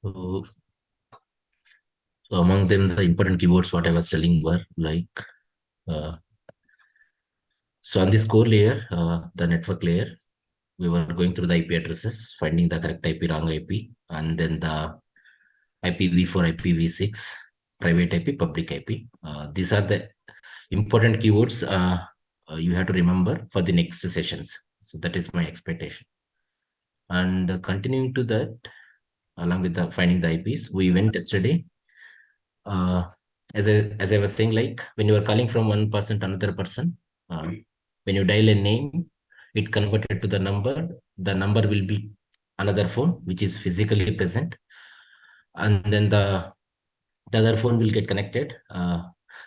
So, so among them, the important keywords what I was telling were like uh, so on this core layer, the network layer, we were going through the IP addresses, finding the correct IP, wrong IP, and then the IPv4, IPv6, private IP, public IP. These are the important keywords you have to remember for the next sessions. So that is my expectation. And continuing to that, along with the finding the IPs, we went yesterday. Uh, as I was saying, like when you are calling from one person to another person, when you dial a name, it converted to the number. The number will be another phone which is physically present, and then the other phone will get connected.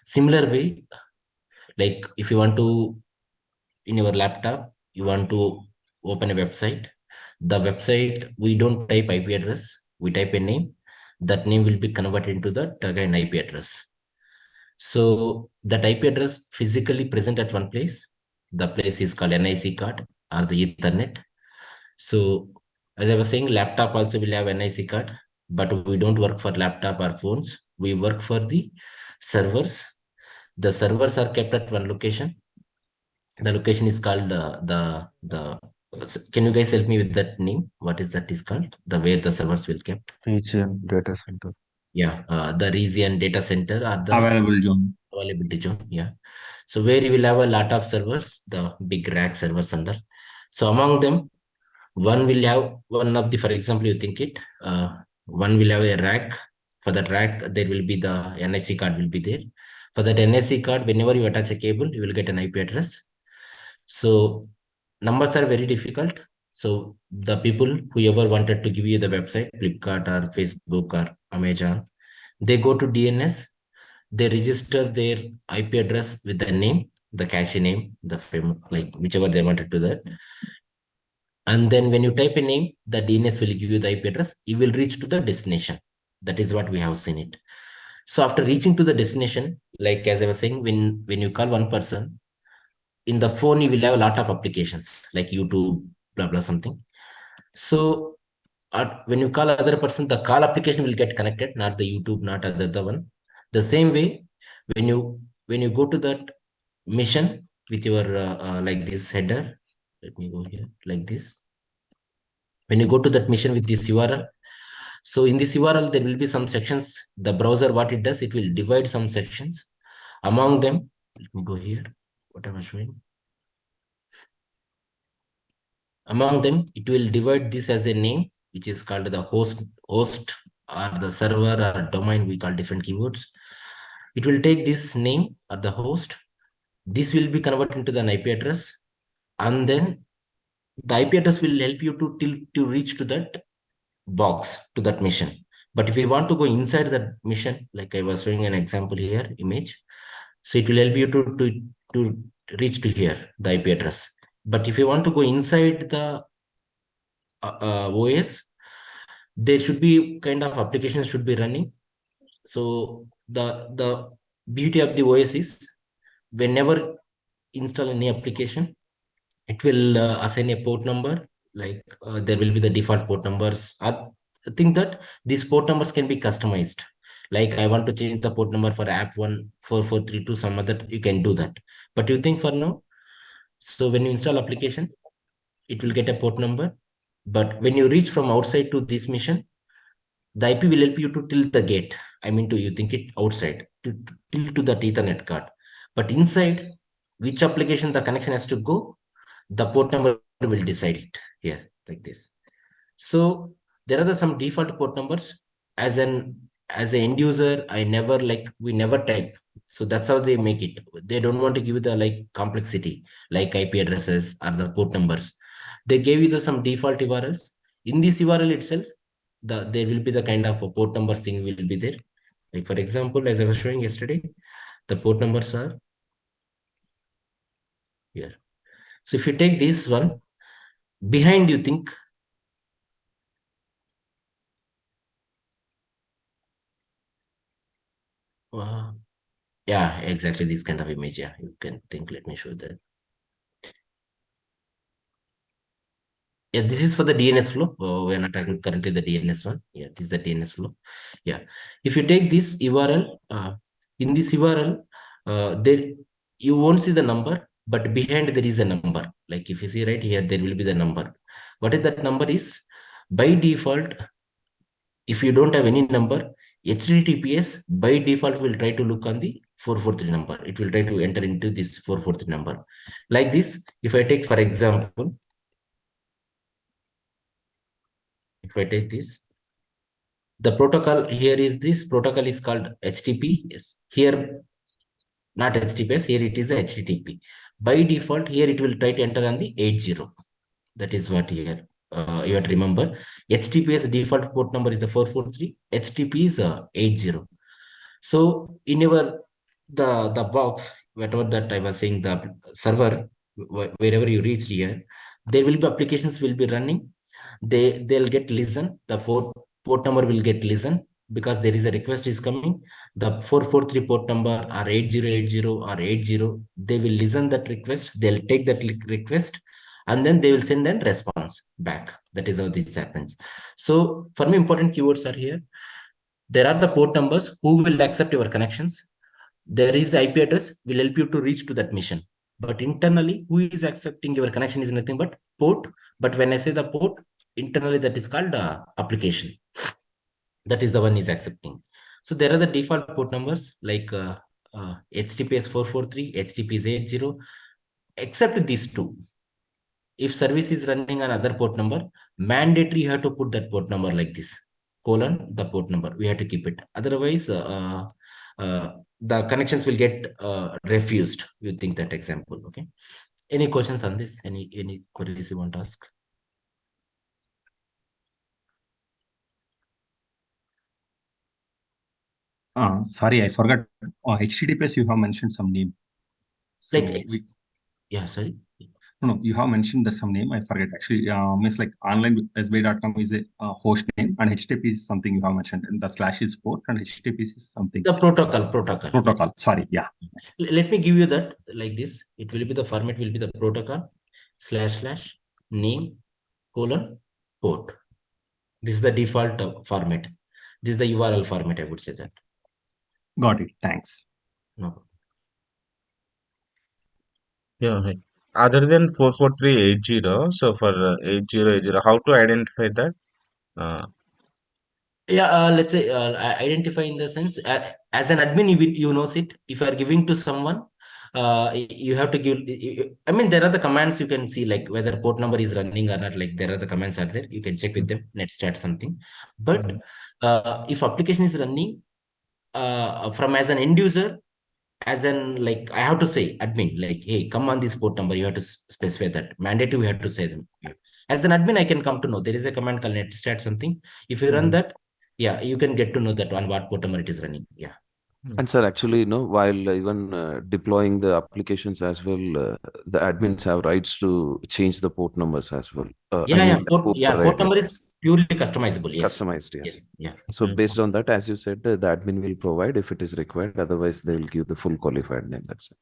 Similar way, like if you want to in your laptop, you want to open a website. The website we don't type IP address, we type a name. That name will be converted into the again IP address. So that IP address physically present at one place. The place is called NIC card or the Ethernet. So as I was saying, laptop also will have NIC card, but we don't work for laptop or phones. We work for the servers. The servers are kept at one location. The location is called Can you guys help me with that name? What is that is called? The where the servers will kept? Region data center. Yeah, the region data center or the Available zone. availability zone. Yeah. So where you will have a lot of servers, the big rack servers under. So among them, one will have one of the, for example, you think it, one will have a rack. For that rack, there will be the NIC card will be there. For that NIC card, whenever you attach a cable, you will get an IP address. So numbers are very difficult. So the people whoever wanted to give you the website, Flipkart or Facebook or Amazon, they go to DNS, they register their IP address with the name, the cache name, like whichever they wanted to that. And then when you type a name, the DNS will give you the IP address. You will reach to the destination. That is what we have seen it. So after reaching to the destination, like as I was saying, when you call one person, in the phone you will have a lot of applications like YouTube, blah blah something. So when you call other person, the call application will get connected, not the YouTube, not other one. The same way, when you go to that mission with your like this header, let me go here like this. When you go to that mission with this URL, so in this URL there will be some sections. The browser, what it does, it will divide some sections. Among them, let me go here. What I was showing. Among them, it will divide this as a name, which is called the host or the server or domain. We call different keywords. It will take this name or the host. This will be converted into the IP address, and then the IP address will help you to reach to that box, to that mission. But if you want to go inside that mission, like I was showing an example here, image, so it will help you to reach to here the IP address. But if you want to go inside the OS, there should be kind of applications should be running. So the beauty of the OS is whenever install any application, it will assign a port number. Like there will be the default port numbers. I think that these port numbers can be customized. Like I want to change the port number for app 14432 to some other, you can do that. But you think for now, so when you install application, it will get a port number. But when you reach from outside to this mission, the IP will help you to tilt the gate. I mean, to you think it outside to tilt to the Ethernet card. But inside, which application the connection has to go, the port number will decide it here like this. So there are some default port numbers. As an end user, I never like we never type. So that's how they make it. They don't want to give you the like complexity, like IP addresses or the port numbers. They gave you some default URLs. In this URL itself, there will be the kind of a port numbers thing will be there. Like for example, as I was showing yesterday, the port numbers are here. So if you take this one, behind you think, uh, yeah, exactly this kind of image. Yeah, you can think. Let me show that. Yeah, this is for the DNS flow. We are not talking currently the DNS one. Yeah, this is the DNS flow. Yeah. If you take this URL, in this URL, there you won't see the number, but behind there is a number. Like if you see right here, there will be the number. What is that number is? By default, if you don't have any number, HTTPS by default will try to look on the 443 number. It will try to enter into this 443 number. Like this, if I take, for example, if I take this, the protocol here is this protocol is called HTTP. Yes. Here, not HTTPS, here it is the HTTP. By default, here it will try to enter on the 80. That is what here you have to remember. HTTPS default port number is the 443. HTTP is 80. So in your the box, whatever that I was saying, the server, wherever you reach here, there will be applications will be running. They'll get listen. The port number will get listen because there is a request is coming. The 443 port number or 8080 or 80, they will listen that request. They'll take that request and then they will send a response back. That is how this happens. So for me, important keywords are here. There are the port numbers who will accept your connections. There is the IP address will help you to reach to that mission. But internally, who is accepting your connection is nothing but port. But when I say the port, internally that is called application. That is the one is accepting. So there are the default port numbers like HTTPS 443, HTTPS 80, except these two. If service is running on other port number, mandatory you have to put that port number like this, colon, the port number. We have to keep it. Otherwise, the connections will get refused. You think that example, okay? Any questions on this? Any queries you want to ask? Sorry, I forgot. HTTPS, you have mentioned some name. So Like, yeah, sorry. no, you have mentioned the some name. I forget actually. Means like onlinesbi.com is a host name, and HTTP is something you have mentioned, and the slash is port, and HTTP is something The protocol. Yeah. protocol. Sorry, yeah. Let me give you that like this. It will be the format will be the protocol / name colon port. This is the default format. This is the URL format. I would say that. Got it. Thanks. No. Yeah. Hi. Other than 44380, so for 8080, how to identify that? Uh, Yeah, let's say identify in the sense as an admin, you knows it. If you are giving to someone, you have to give. I mean, there are the commands you can see like whether port number is running or not. Like there are the commands are there. You can check with them. Netstart something. But if application is running from as an end user, as in like I have to say admin like hey come on this port number you have to specify that mandatory we have to say them. Yeah. As an admin I can come to know there is a command called netstart something. If you run that, yeah, you can get to know that on what port number it is running. Yeah. And sir, actually, while even deploying the applications as well, the admins have rights to change the port numbers as well. I Yeah, mean, the port port number is address purely customizable. Yes. customized, yes. Yes. Yeah. So based on that, as you said, the admin will provide if it is required. Otherwise, they will give the full qualified name. That's it.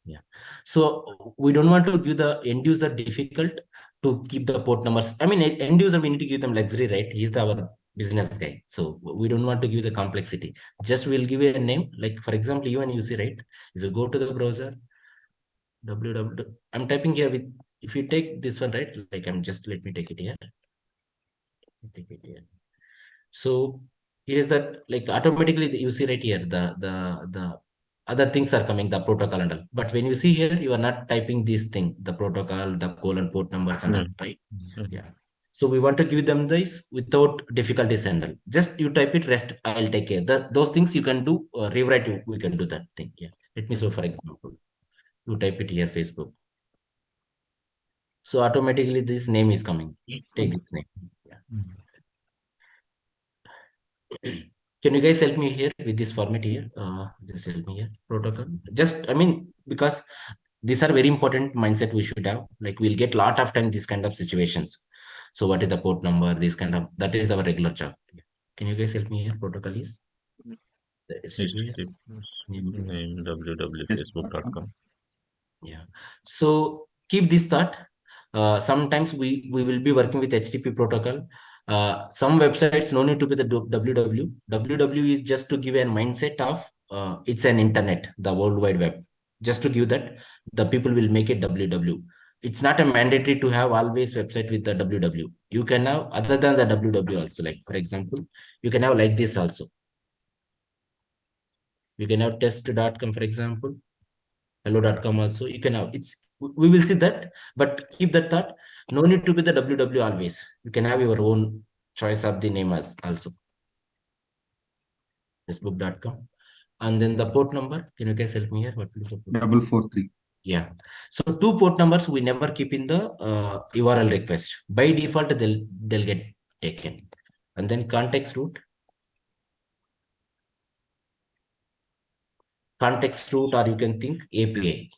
Yeah. So we don't want to give the end user difficult to keep the port numbers. I mean, end user we need to give them luxury, right? He's our business guy, so we don't want to give the complexity. Just we'll give you a name, like for example, you and UC, right? If you go to the browser, www. I'm typing here with. If you take this one, right? Like I'm just let me take it here. Take it here. So here is that like automatically you see right here the other things are coming, the protocol and all. But when you see here, you are not typing this thing, the protocol, the colon port numbers and all, right? Yeah. So we want to give them this without difficulties and all. Just you type it, rest I'll take care. Those things you can do, rewrite we can do that thing. Yeah. Let me show for example. You type it here, Facebook. So automatically this name is coming. Take this name. Yeah. Can you guys help me here with this format here? Just help me here. Protocol. Just, I mean, because these are very important mindset we should have. Like we'll get lot of time these kind of situations. So what is the port number? This kind of, that is our regular job. Can you guys help me here? Protocol is the HTTPS name www.facebook.com. Yeah. So keep this thought. Sometimes we will be working with HTTP protocol. Some websites no need to be the www. www is just to give a mindset of it's an internet, the World Wide Web. Just to give that, the people will make it www. It's not a mandatory to have always website with the www. You can have other than the www also. Like for example, you can have like this also. You can have test.com, for example, hello.com also. You can have we will see that, but keep that thought. No need to be the www always. You can have your own choice of the name as also. Facebook.com. And then the port number. Can you guys help me here? What will be the port? 443. Yeah. So 2 port numbers we never keep in the URL request. By default, they'll get taken. And then context route. Context route, or you can think API.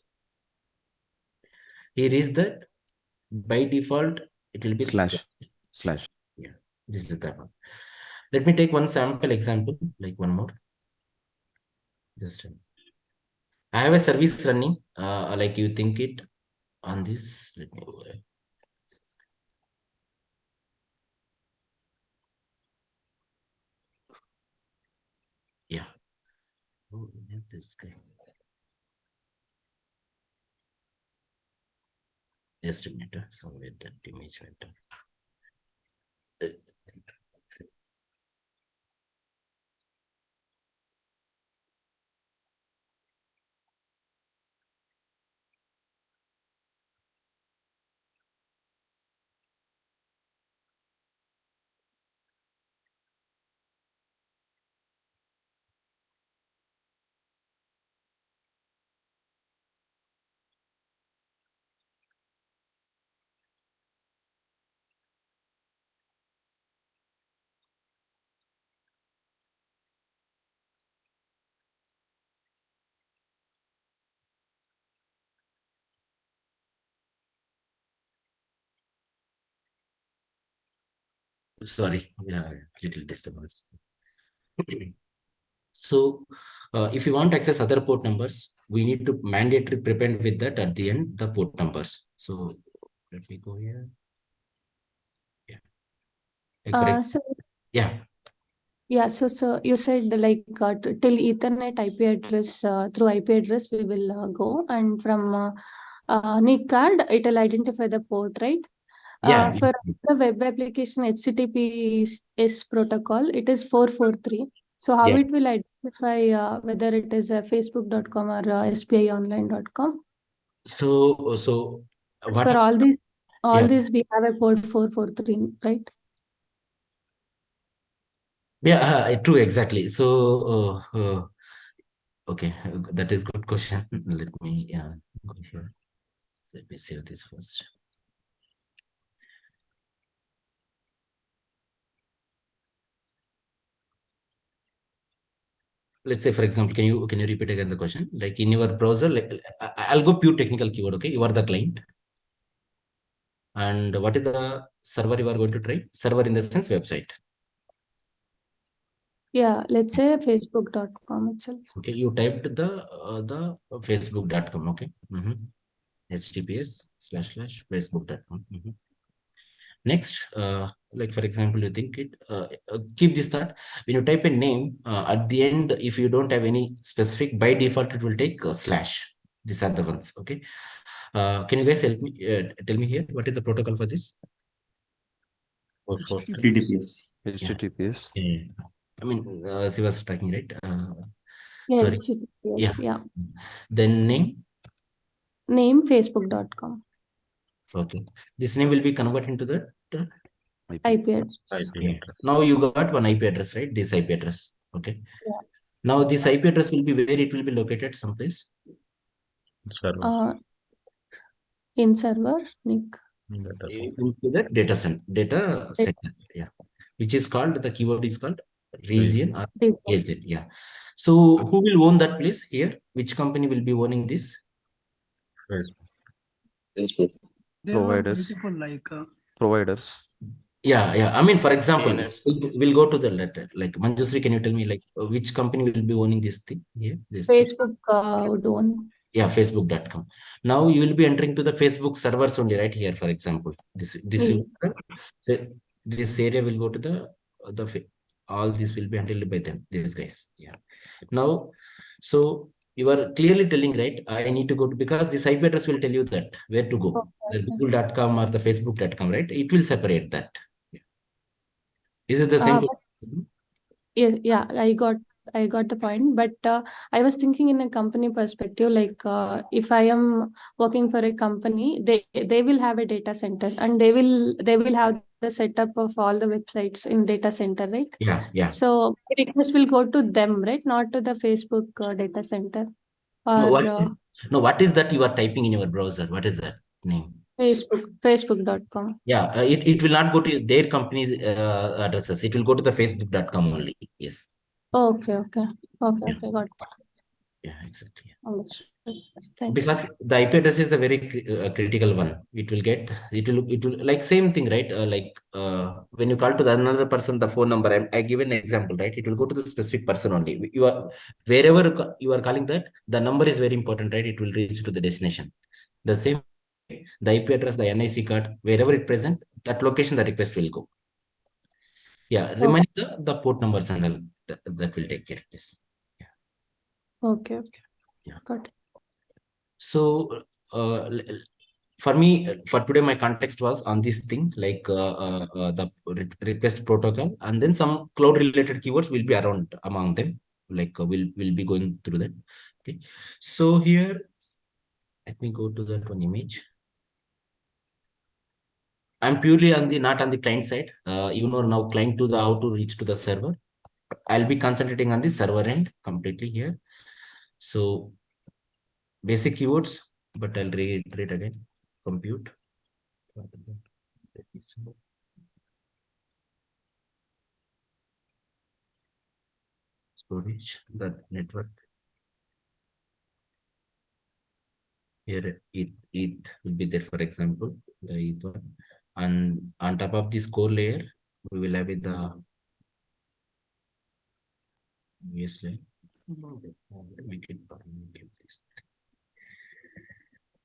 Here is that by default it will be slash. Yeah, this is that one. Let me take one sample example, like one more. Just I have a service running, like you think it on this. Let me go ahead. Yeah. Oh, this guy. Just a minute. Somewhere that image went. Sorry, yeah, little disturbance. So if you want to access other port numbers, we need to mandatory prepend with that at the end, the port numbers. So let me go here. Yeah. Like So yeah. yeah, so you said like till Ethernet IP address through IP address we will go, and from NIC card it will identify the port, right? Yeah. For the web application HTTPS protocol, it is 443. So how Yeah. it will identify whether it is a facebook.com or spionline.com? So As for all Yeah. these we have a port 443, right? Yeah, true, exactly. So okay, that is good question. Let me go here. Let me save this first. Let's say, for example, can you repeat again the question? Like in your browser, like I'll go pure technical keyword. Okay, you are the client, and what is the server you are going to try? Server in the sense website. Yeah, let's say facebook.com itself. Okay, you typed the facebook.com. Okay, https://facebook.com. Next, like for example, you think it, keep this thought. When you type a name at the end, if you don't have any specific, by default, it will take slash. These are the ones. Okay. Can you guys help me? Tell me here, what is the protocol for this? HTTPS. HTTPS. Yeah. I mean, she was tracking, right? Yeah, Sorry. HTTPS, yeah. Then name. Name facebook.com. Okay. This name will be converted into the IP address. Now you got one IP address, right? This IP address. Okay. Yeah. Now this IP address will be where it will be located someplace. Server. In server, NIC. Into the data center, yeah, which is called, the keyword is called region or agent. Yeah. So who will own that place here? Which company will be owning this? Facebook. Providers. Providers. Yeah. I mean, for example, we'll go to the letter. Like Manjusri, can you tell me like which company will be owning this thing here? This Facebook would own. Yeah, facebook.com. Now you will be entering to the Facebook servers only, right here, for example. This will, this area will go to all this will be handled by them, these guys. Yeah. Now, so you are clearly telling, right? I need to go to, because this IP address will tell you that where to go, the google.com or the facebook.com, right? It will separate that. Yeah. Is it the same? Yeah, I got the point, but I was thinking in a company perspective, like if I am working for a company, they will have a data center, and they will have the setup of all the websites in data center, right? Yeah. So request will go to them, right? Not to the Facebook data center No, or what is that you are typing in your browser? What is that name? Facebook.com. Yeah, it will not go to their company's addresses. It will go to the facebook.com only. Yes. Okay, Yeah. got it. Yeah, exactly. Understood. Thanks. Because the IP address is the very critical one. It will like same thing, right? When you call to the another person, the phone number, I give an example, right? It will go to the specific person only. You are wherever you are calling that, the number is very important, right? It will reach to the destination. The same, the IP address, the NIC card, wherever it present, that location the request will go. Yeah, remind the port numbers and all that will take care of this. Yeah. Okay. Yeah. Got it. So for me, for today, my context was on this thing, like the request protocol, and then some cloud related keywords will be around among them. Like we'll be going through that. Okay. So here, let me go to that one image. I'm purely on the not on the client side. Now client to the how to reach to the server. I'll be concentrating on the server end completely here. So basic keywords, but I'll reiterate again. Compute. Storage, the network. Here it will be there, for example, the ETH one. And on top of this core layer, we will have the yes layer. Make it this.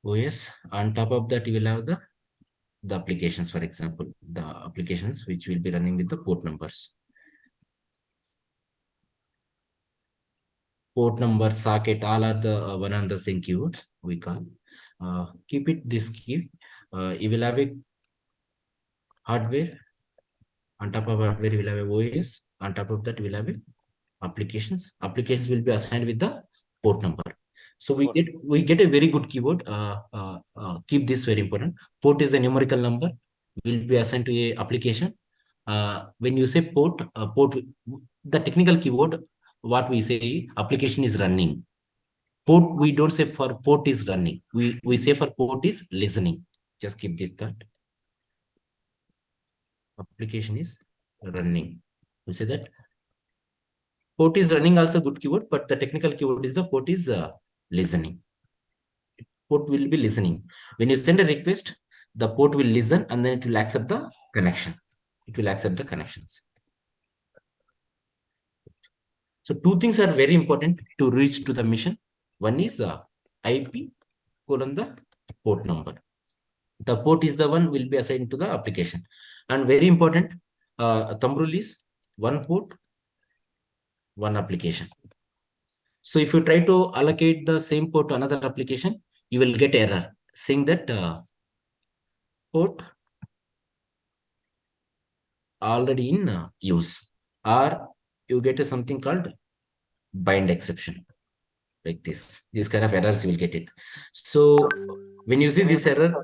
OS. On top of that, you will have the applications, for example, the applications which will be running with the port numbers. Port number, socket, all are the one and the same keywords we call. Keep it this key. You will have a hardware. On top of hardware, you will have a OS. On top of that, you will have a applications. Applications will be assigned with the port number. So we get a very good keyword. Keep this very important. Port is a numerical number. Will be assigned to a application. When you say port, the technical keyword, what we say, application is running. Port, we don't say for port is running. We say for port is listening. Just keep this thought. Application is running. We say that. Port is running also good keyword, but the technical keyword is the port is listening. Port will be listening. When you send a request, the port will listen and then it will accept the connection. It will accept the connections. So two things are very important to reach to the mission. One is IP colon the port number. The port is the one will be assigned to the application. And very important, thumb rule is one port, one application. So if you try to allocate the same port to another application, you will get error saying that port already in use, or you get something called bind exception, like this kind of errors you will get it. So when you see this error,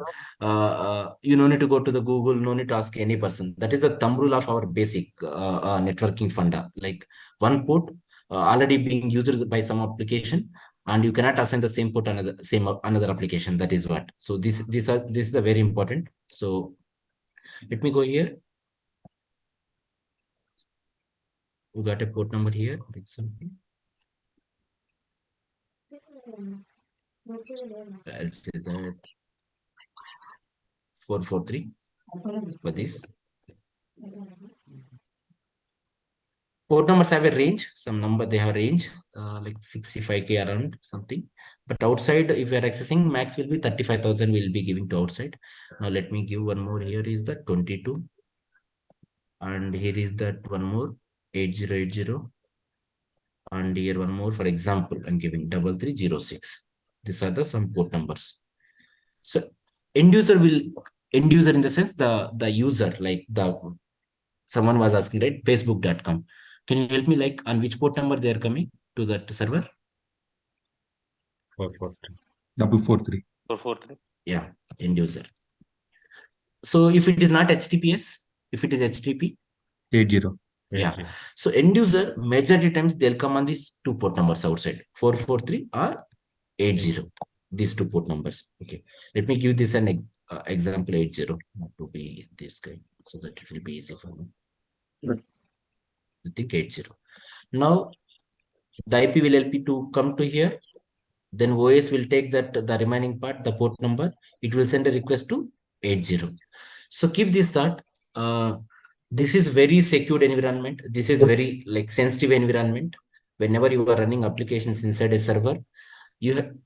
you no need to go to the Google, no need to ask any person. That is the thumb rule of our basic networking funda. Like one port already being used by some application, and you cannot assign the same port another application. That is what. So this is the very important. So let me go here. We got a port number here, for example. I'll say that 443 for this. port numbers have a range, some number they have a range, like 65K around something. But outside, if you are accessing, max will be 35,000 will be giving to outside. Now let me give one more. Here is the 22. And here is that one more 8080. And here one more, for example, I'm giving 3306. These are the some port numbers. So end user in the sense the user, like someone was asking, right? Facebook.com. Can you help me, like, on which port number they are coming to that server? 443. 443. 443. Yeah, end user. So if it is not HTTPS, if it is HTTP, 80. yeah. 80. So end user, majority times they'll come on these two port numbers outside, 443 or 80. These two port numbers. Okay. Let me give this an example 80, not to be this guy, so that it will be easy for me. I think 80. Now the IP will help you to come to here. Then OS will take that the remaining part, the port number. It will send a request to 80. So keep this thought. This is very secured environment. This is very like sensitive environment. Whenever you are running applications inside a server,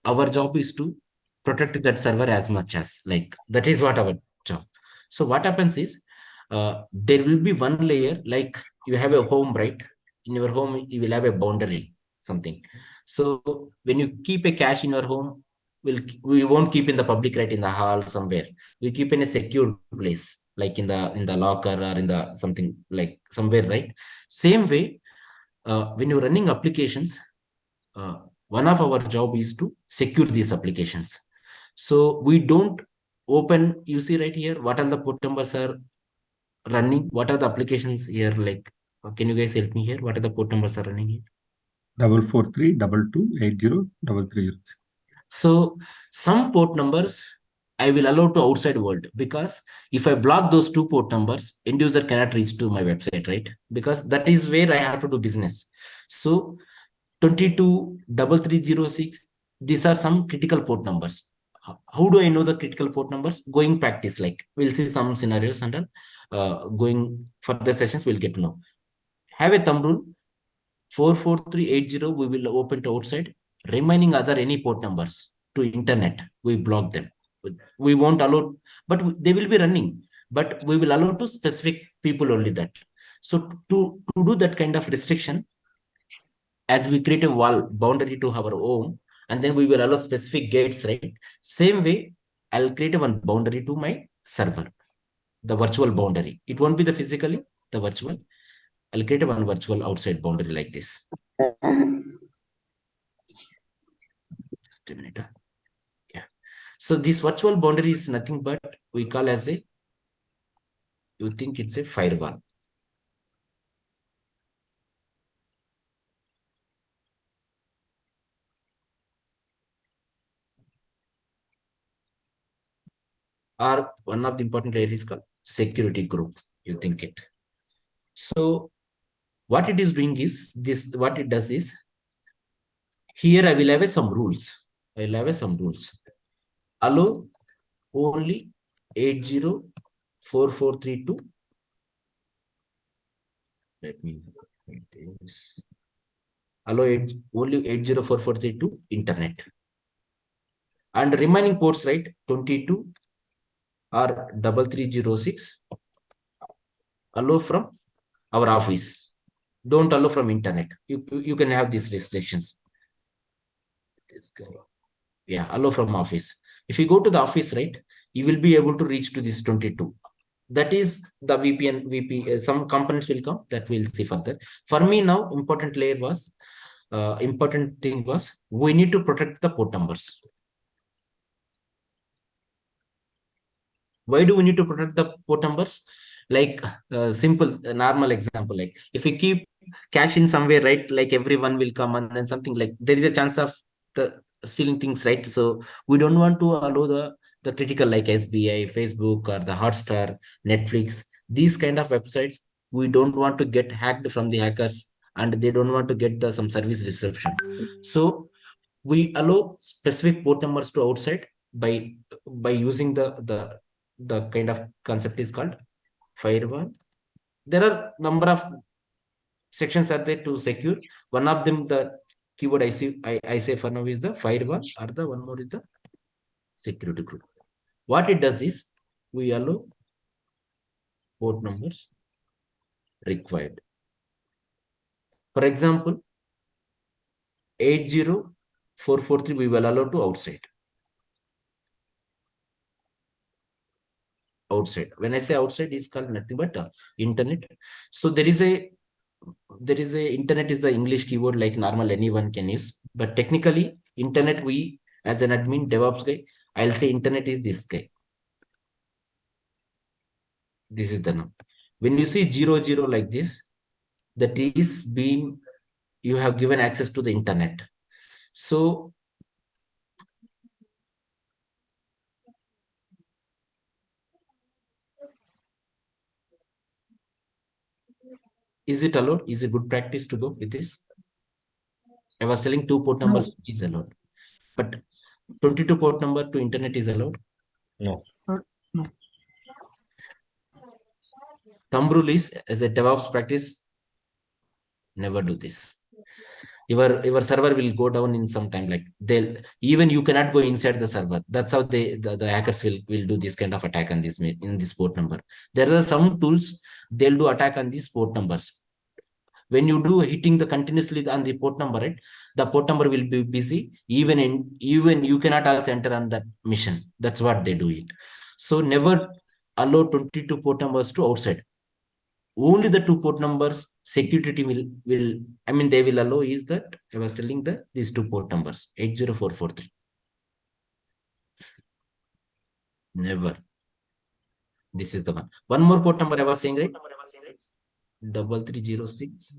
our job is to protect that server as much as, like, that is what our job. So what happens is, there will be one layer, like you have a home, right? In your home, you will have a boundary, something. So when you keep a cache in your home, we won't keep in the public, right, in the hall somewhere. We keep in a secure place, like in the locker or in the something like somewhere, right? Same way, when you're running applications, one of our job is to secure these applications. So we don't open, you see right here, what are the port numbers are running, what are the applications here, like, can you guys help me here? What are the port numbers are running here? 443 22 80 3306. So some port numbers I will allow to outside world, because if I block those two port numbers, end user cannot reach to my website, right? Because that is where I have to do business. So 22 3306, these are some critical port numbers. How do I know the critical port numbers? Going practice, like we'll see some scenarios, and going further sessions we'll get to know. Have a thumb rule. 44380 we will open to outside. Remaining other any port numbers to internet, we block them. We won't allow, but they will be running, but we will allow to specific people only that. So to do that kind of restriction, as we create a wall boundary to our home, and then we will allow specific gates, right? Same way, I'll create one boundary to my server, the virtual boundary. It won't be the physically, the virtual. I'll create one virtual outside boundary like this. Just a minute. Yeah. So this virtual boundary is nothing but we call as a, you think it's a firewall. Or one of the important areas called security group, you think it. So what it is doing is this, what it does is, here I will have some rules. I will have some rules. Allow only 804432. Let me write this. Allow only 804432 internet. And remaining ports, right? 22 or 3306. Allow from our office. Don't allow from internet. You can have these restrictions. This guy. Yeah, allow from office. If you go to the office, right, you will be able to reach to this 22. That is the VP. Some components will come, that we'll see further. For me now, important thing was, we need to protect the port numbers. Why do we need to protect the port numbers? Like simple, normal example, like if we keep cache in somewhere, right, like everyone will come, and then something like there is a chance of the stealing things, right? So we don't want to allow the critical, like SBI, Facebook, or the Hotstar, Netflix, these kind of websites. We don't want to get hacked from the hackers, and they don't want to get some service disruption. So we allow specific port numbers to outside by using the kind of concept is called firewall. There are number of sections are there to secure. One of them, the keyword I say for now is the firewall, or the one more is the security group. What it does is we allow port numbers required. For example, 80443 we will allow to outside. Outside. When I say outside, is called nothing but internet. So there is a internet is the English keyword like normal anyone can use, but technically internet, we as an admin DevOps guy, I'll say internet is this guy. This is the name. When you see 00 like this, that is being, you have given access to the internet. So is it allowed? Is it good practice to go with this? I was telling 2 port numbers is allowed, but 22 port number to internet is allowed. No. No. Thumb rule is, as a DevOps practice, never do this. Your server will go down in some time. Like even you cannot go inside the server. That's how the hackers will do this kind of attack on this in this port number. There are some tools they'll do attack on these port numbers. When you do hitting the continuously on the port number, right, the port number will be busy. Even you cannot also enter on that mission. That's what they do it. So never allow 22 port numbers to outside. Only the 2 port numbers security team will I mean they will allow is that I was telling that these 2 port numbers 80443. Never. This is the one. One more port number I was saying, right? 3306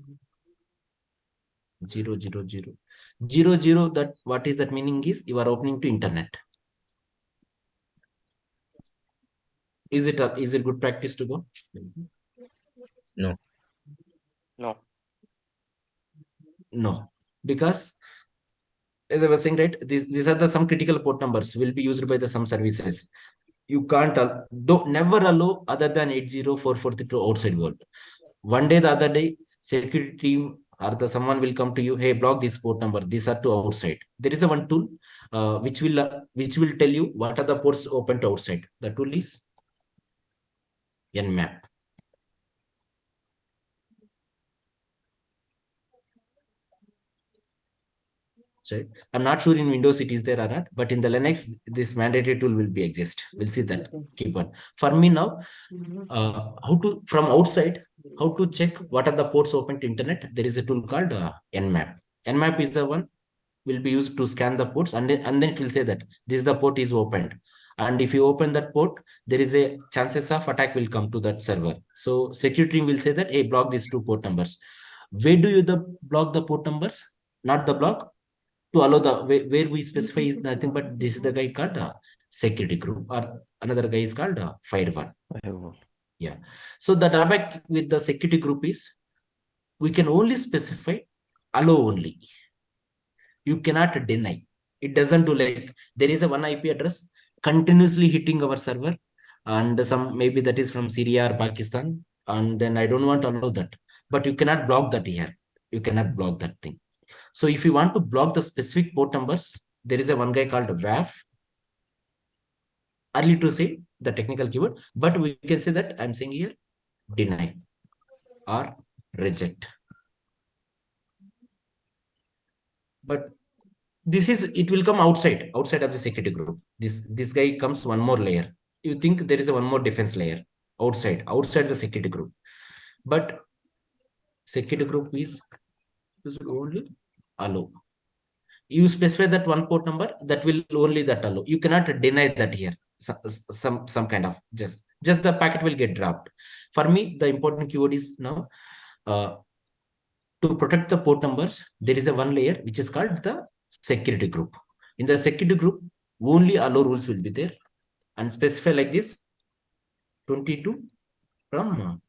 000 00. That what is that meaning is you are opening to internet. Is it good practice to go? No. No. No, because as I was saying, right, these are the some critical port numbers will be used by the some services. You can't never allow other than 80443 to outside world. One day, the other day, security team or someone will come to you, hey, block this port number. These are to outside. There is a one tool which will tell you what are the ports open to outside. The tool is Nmap. So I'm not sure in Windows it is there or not, but in the Linux, this mandatory tool will be exist. We'll see that. Keep on. For me now, how to from outside, how to check what are the ports open to internet? There is a tool called Nmap. Nmap is the one will be used to scan the ports, and then it will say that this the port is opened. And if you open that port, there is a chances of attack will come to that server. So security team will say that, hey, block these 2 port numbers. Where do you block the port numbers? Not the block. To allow the where we specify is nothing but this is the guy called security group, or another guy is called firewall. Yeah. So the drawback with the security group is we can only specify allow only. You cannot deny. It doesn't do like there is a one IP address continuously hitting our server, and some maybe that is from Syria or Pakistan, and then I don't want to allow that. But you cannot block that here. You cannot block that thing. So if you want to block the specific port numbers, there is a one guy called WAF. Early to say the technical keyword, but we can say that I'm saying here deny or reject. But this is, it will come outside of the security group. This guy comes one more layer. You think there is a one more defense layer outside the security group. But security group is only allow. You specify that one port number, that will only that allow. You cannot deny that here. Some kind of just the packet will get dropped. For me, the important keyword is now to protect the port numbers. There is a one layer which is called the security group. In the security group, only allow rules will be there, and specify like this 22 from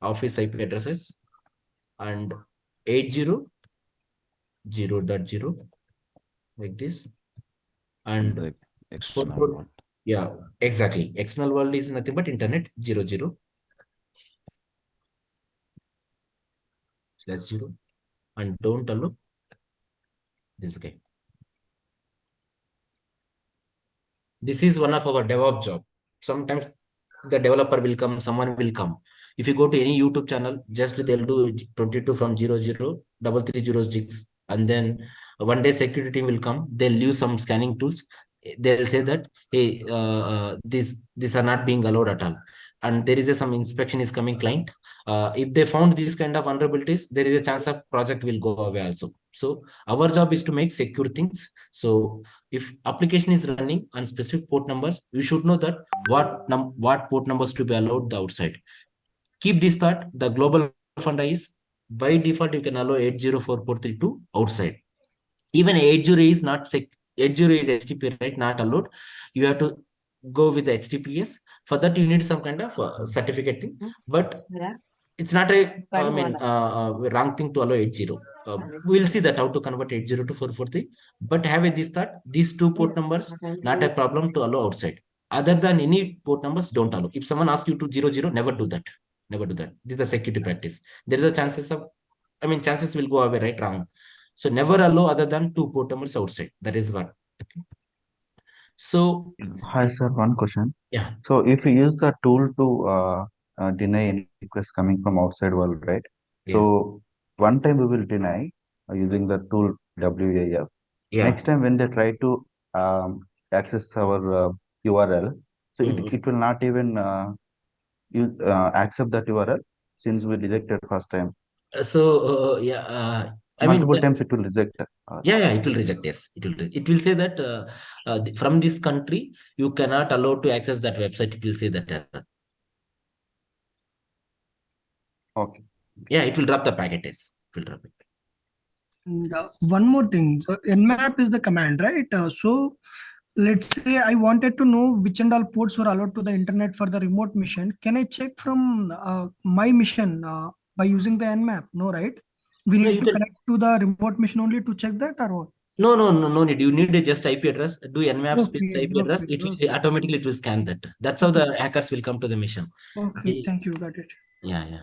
office IP addresses and 80.0.0 like this, and Like external world. Yeah, exactly. External world is nothing but internet 00. /0 and don't allow this guy. This is one of our DevOps job. Sometimes the developer will come, someone will come. If you go to any YouTube channel, just they'll do 22 from 00, 3306, and then one day security team will come. They'll use some scanning tools. They'll say that, hey, these are not being allowed at all. And there is some inspection is coming client. If they found these kind of vulnerabilities, there is a chance of project will go away also. So our job is to make secure things. So if application is running on specific port numbers, you should know that what port numbers to be allowed the outside. Keep this thought. The global funda is by default you can allow 804.432 outside. Even 80 is not 80 is HTTP, right? Not allowed. You have to go with the HTTPS. For that you need some kind of certificate thing. But it's not a wrong thing to allow 80. We'll see that how to convert 80 to 443. But have this thought, these two port numbers not a problem to allow outside. Other than any port numbers, don't allow. If someone asks you to 00, never do that. Never do that. This is the security practice. There is a chances of, chances will go away, right? Wrong. So never allow other than two port numbers outside. That is what. Okay. So Hi, sir. One question. yeah. So if we use the tool to deny any request coming from outside world, right? Yeah. So one time we will deny using the tool WAF. Yeah. Next time when they try to access our URL, so it will not even accept that URL since we rejected first time. So Multiple times it will reject. Yeah, it will reject. Yes, it will say that from this country you cannot allow to access that website. It will say that error. Okay. Yeah, it will drop the packet. Yes, it will drop it. And, one more thing, nmap is the command, right? So let's say I wanted to know which and all ports were allowed to the internet for the remote mission. Can I check from my mission by using the nmap? No, right? We need to connect to the remote mission only to check that, or what? No need. You need just IP address. Do nmap space IP address. It will automatically scan that. That's how the hackers will come to the mission. Okay, thank you. Got it. Yeah.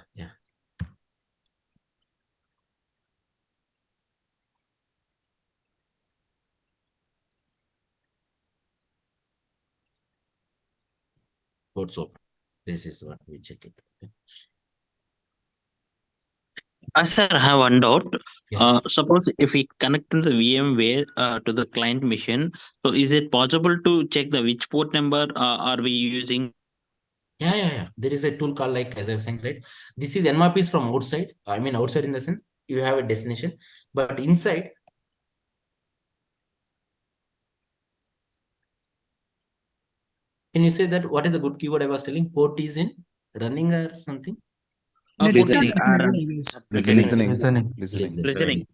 So this is what we check it. Sir, I have one doubt. Yeah. Suppose if we connect to the VMware to the client mission, so is it possible to check the which port number are we using? Yeah. There is a tool called, like as I was saying, right? This is nmap is from outside. Outside in the sense you have a destination, but inside. Can you say that what is the good keyword I was telling? Port is in running or something? Listening. Listening.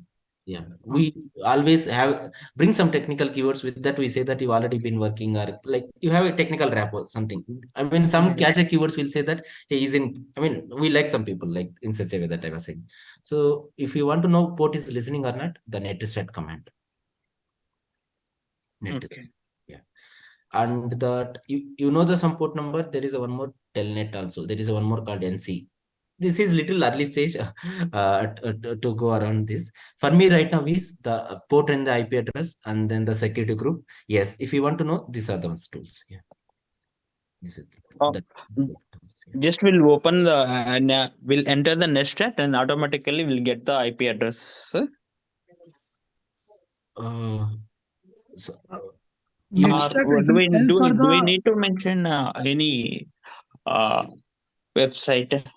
Yeah, we always bring some technical keywords with that. We say that you've already been working, or like you have a technical rap or something. Some cache keywords will say that he's in. We like some people like in such a way that I was saying. So if you want to know port is listening or not, the netset command. Okay. Yeah, and that you know the some port number. There is a one more telnet also. There is a one more called NC. This is little early stage to go around this. For me right now is the port and the IP address and then the security group. Yes, if you want to know, these are the tools. Yeah. Just will open the and will enter the netset and automatically will get the IP address. Do we need to mention any website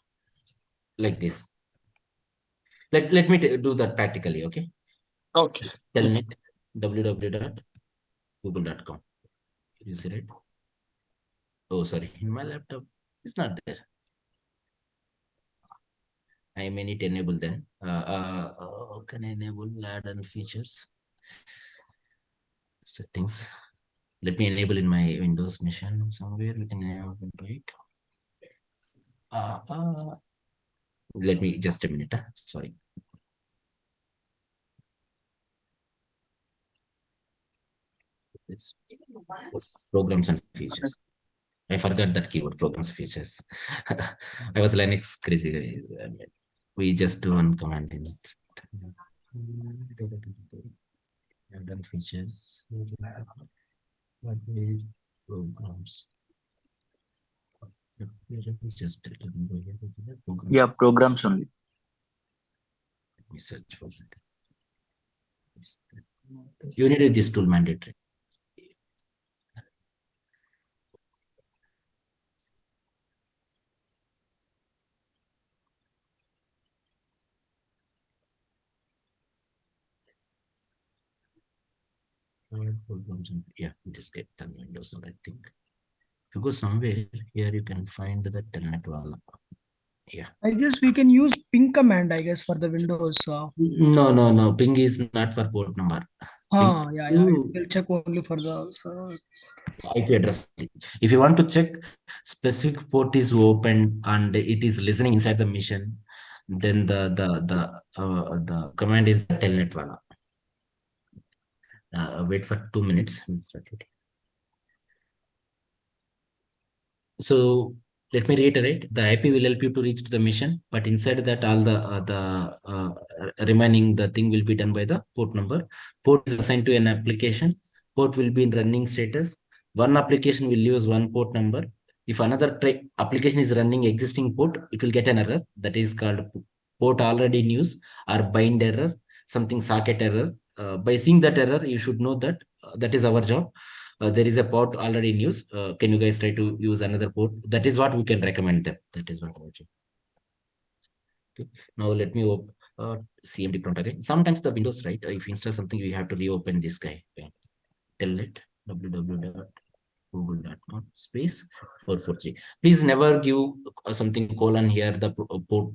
like this? Let me do that practically. Okay. Telnet www.google.com. You see it? Oh, sorry. In my laptop, it's not there. I may need to enable then. Can I enable add-on features? Settings. Let me enable in my Windows machine somewhere. We can enable it, right? Let me just a minute. Sorry. It's programs and features. I forgot that keyword, programs features. I was Linux crazy. We just do one command in it. I've done features. What we programs. Just programs. Yeah, programs only. Let me search for that. You need this tool mandatory. Yeah, just get 10 windows, I think. If you go somewhere here, you can find the telnet wala. Yeah. I guess we can use ping command, I guess, for the Windows. No. Ping is not for port number. Yeah. We'll check only for the server. IP address. If you want to check specific port is open and it is listening inside the mission, then the command is the telnet wala. Wait for 2 minutes. So let me reiterate: the IP will help you to reach to the mission, but inside that, all the remaining the thing will be done by the port number. Port is assigned to an application. Port will be in running status. One application will use one port number. If another application is running existing port, it will get an error that is called port already in use or bind error, something socket error. By seeing that error, you should know that that is our job. There is a port already in use. Can you guys try to use another port? That is what we can recommend them. That is what I will do. Okay. Now let me open CMD prompt again. Sometimes the Windows, right? If you install something, you have to reopen this guy. Okay. Telnet www.google.com space 443. Please never give something colon here, the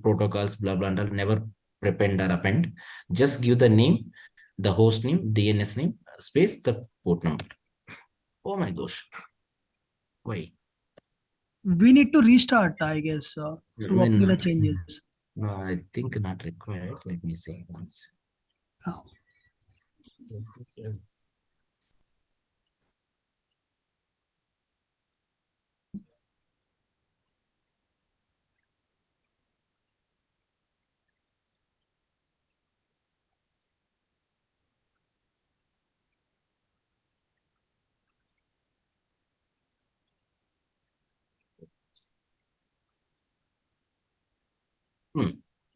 protocols, blah, blah, blah. Never prepend or append. Just give the name, the host name, DNS name, space, the port number. Oh my gosh. Why? We need to restart, I guess, to apply the changes. No, I think not required. Let me see once. Oh.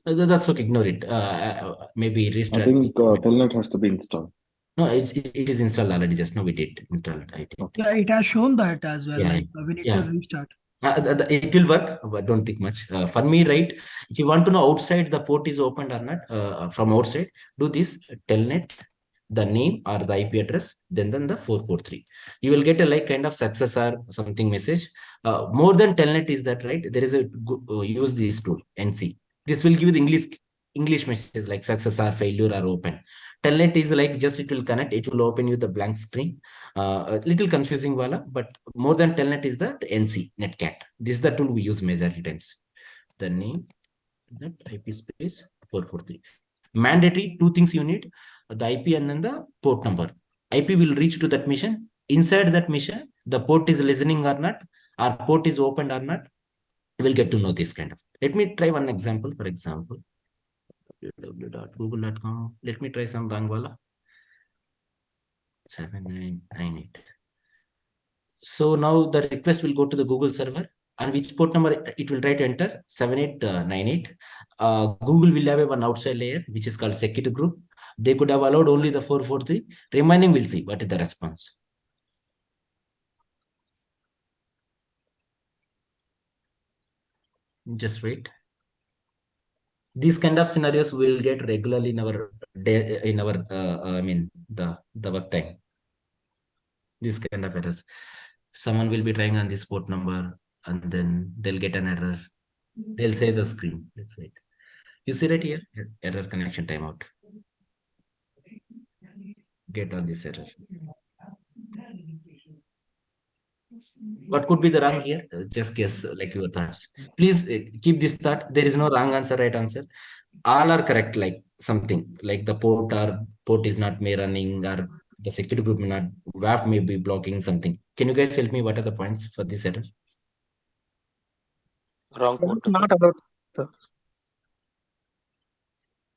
That's okay. Ignore it. Maybe I restart. think Telnet has to be installed. No, it is installed already. Just now we did install. I did. Yeah, it has shown that as well. Yeah, Like we need to restart. It will work, but don't think much. For me, right? If you want to know outside the port is opened or not, from outside, do this telnet, the name or the IP address, then the 443. You will get a like kind of success or something message. More than telnet is that, right? There is a use this tool NC. This will give the English messages like success or failure or open. Telnet is like just it will connect, it will open you the blank screen. A little confusing wala, but more than telnet is the NC netcat. This is the tool we use majority times. The name, that IP space 443. Mandatory 2 things you need: the IP and then the port number. IP will reach to that mission. Inside that mission, the port is listening or not, or port is opened or not. You will get to know this kind of. Let me try one example. For example, www.google.com. Let me try some Rangwala. 7998. So now the request will go to the Google server, and which port number it will try to enter 7898. Google will have one outside layer which is called security group. They could have allowed only the 443. Remaining, we'll see what is the response. Just wait. These kind of scenarios will get regularly in our the work time. This kind of errors. Someone will be trying on this port number and then they'll get an error. They'll say the screen. Let's wait. You see right here, error connection timeout. Get on this error. What could be the wrong here? Just guess like your thoughts. Please keep this thought. There is no wrong answer, right answer. All are correct, like something like the port is not may running, or the security group may not, WAF may be blocking something. Can you guys help me? What are the points for this error? Wrong port. Not about, sir.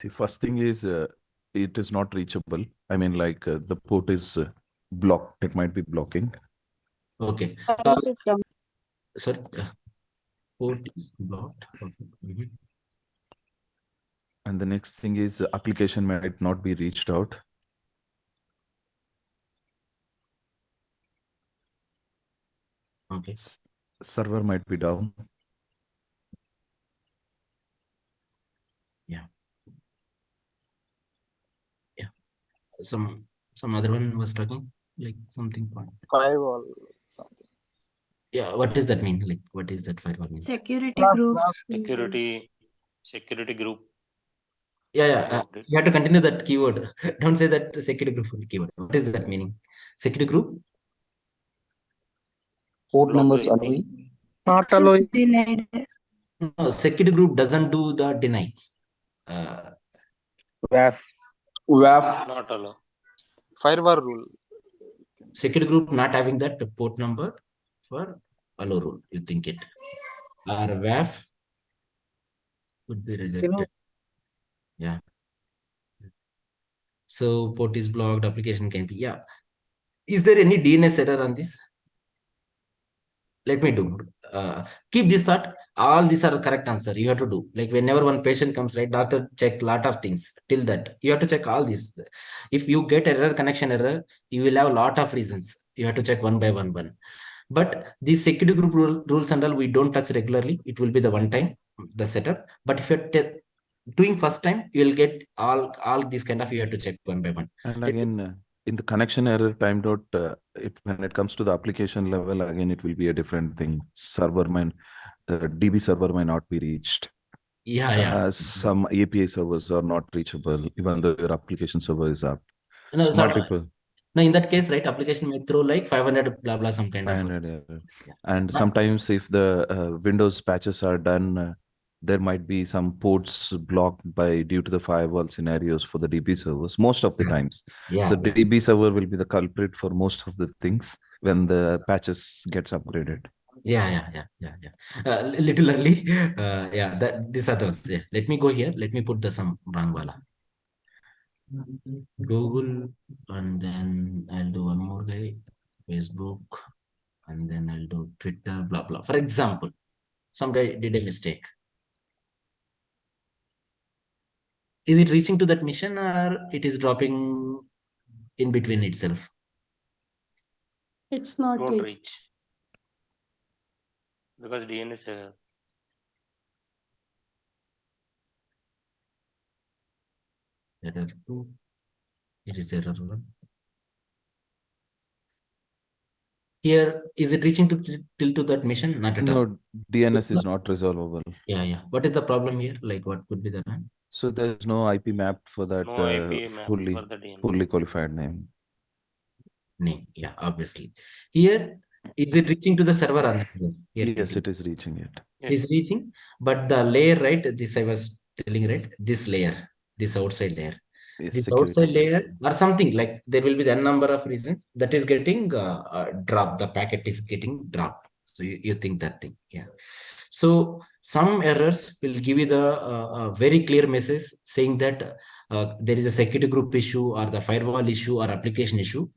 The first thing is it is not reachable. I mean, like the port is blocked. It might be blocking. Okay. Sorry. Port is blocked. Okay. Mhm. And the next thing is application might not be reached out. Okay. Server might be down. Yeah. Yeah. Some other one was talking like something point. Firewall something. Yeah. What does that mean? Like, what is that firewall mean? Security group. Security group. Yeah. You have to continue that keyword. Don't say that security group keyword. What is that meaning? Security group? Port Block numbers the are IP. not Access allowing. denied. No, security group doesn't do the deny. WAF. Not allow. Firewall rule. Security group not having that port number for allow rule. You think it? Or WAF would be rejected. Yeah. So port is blocked, application can be. Yeah. Is there any DNS error on this? Let me do. Keep this thought. All these are correct answer. You have to do. Like whenever one patient comes, right? Doctor check lot of things. Till that, you have to check all these. If you get error, connection error, you will have a lot of reasons. You have to check one by one. But these security group rules and all we don't touch regularly. It will be the one time the setup. But if you're doing first time, you will get all these kind of. You have to check one by one. And again, in the connection error timed out, when it comes to the application level, again, it will be a different thing. Server might, DB server might not be reached. Yeah. Some API servers are not reachable, even though your application server is up. No, multiple. No, in that case, right, application may throw like 500 blah blah some kind 500, of. yeah. And sometimes if the Windows patches are done, there might be some ports blocked due to the firewall scenarios for the DB servers most of the times. Yeah. So the DB server will be the culprit for most of the things when the patches gets upgraded. Yeah. Little early. These are those. Yeah. Let me go here. Let me put the some Rangwala. Google, and then I'll do one more guy, Facebook, and then I'll do Twitter, blah blah. For example, some guy did a mistake. Is it reaching to that mission or it is dropping in between itself? It's not Won't reach. Because DNS error. Error 2. It is error 1. Here, is it reaching to that mission? Not at all. No, DNS is not resolvable. Yeah. What is the problem here? Like, what could be the name? So there's no IP mapped for that No IP map for the DNS. fully qualified name. Yeah, obviously. Here, is it reaching to the server or not? Here, yes, it is reaching it. Is reaching, but the layer, right? This I was telling, right? This layer, this outside layer. Yes, this security. outside layer or something like there will be the number of reasons that is getting dropped. The packet is getting dropped. So you think that thing, yeah. So some errors will give you the very clear message saying that there is a security group issue or the firewall issue or application issue.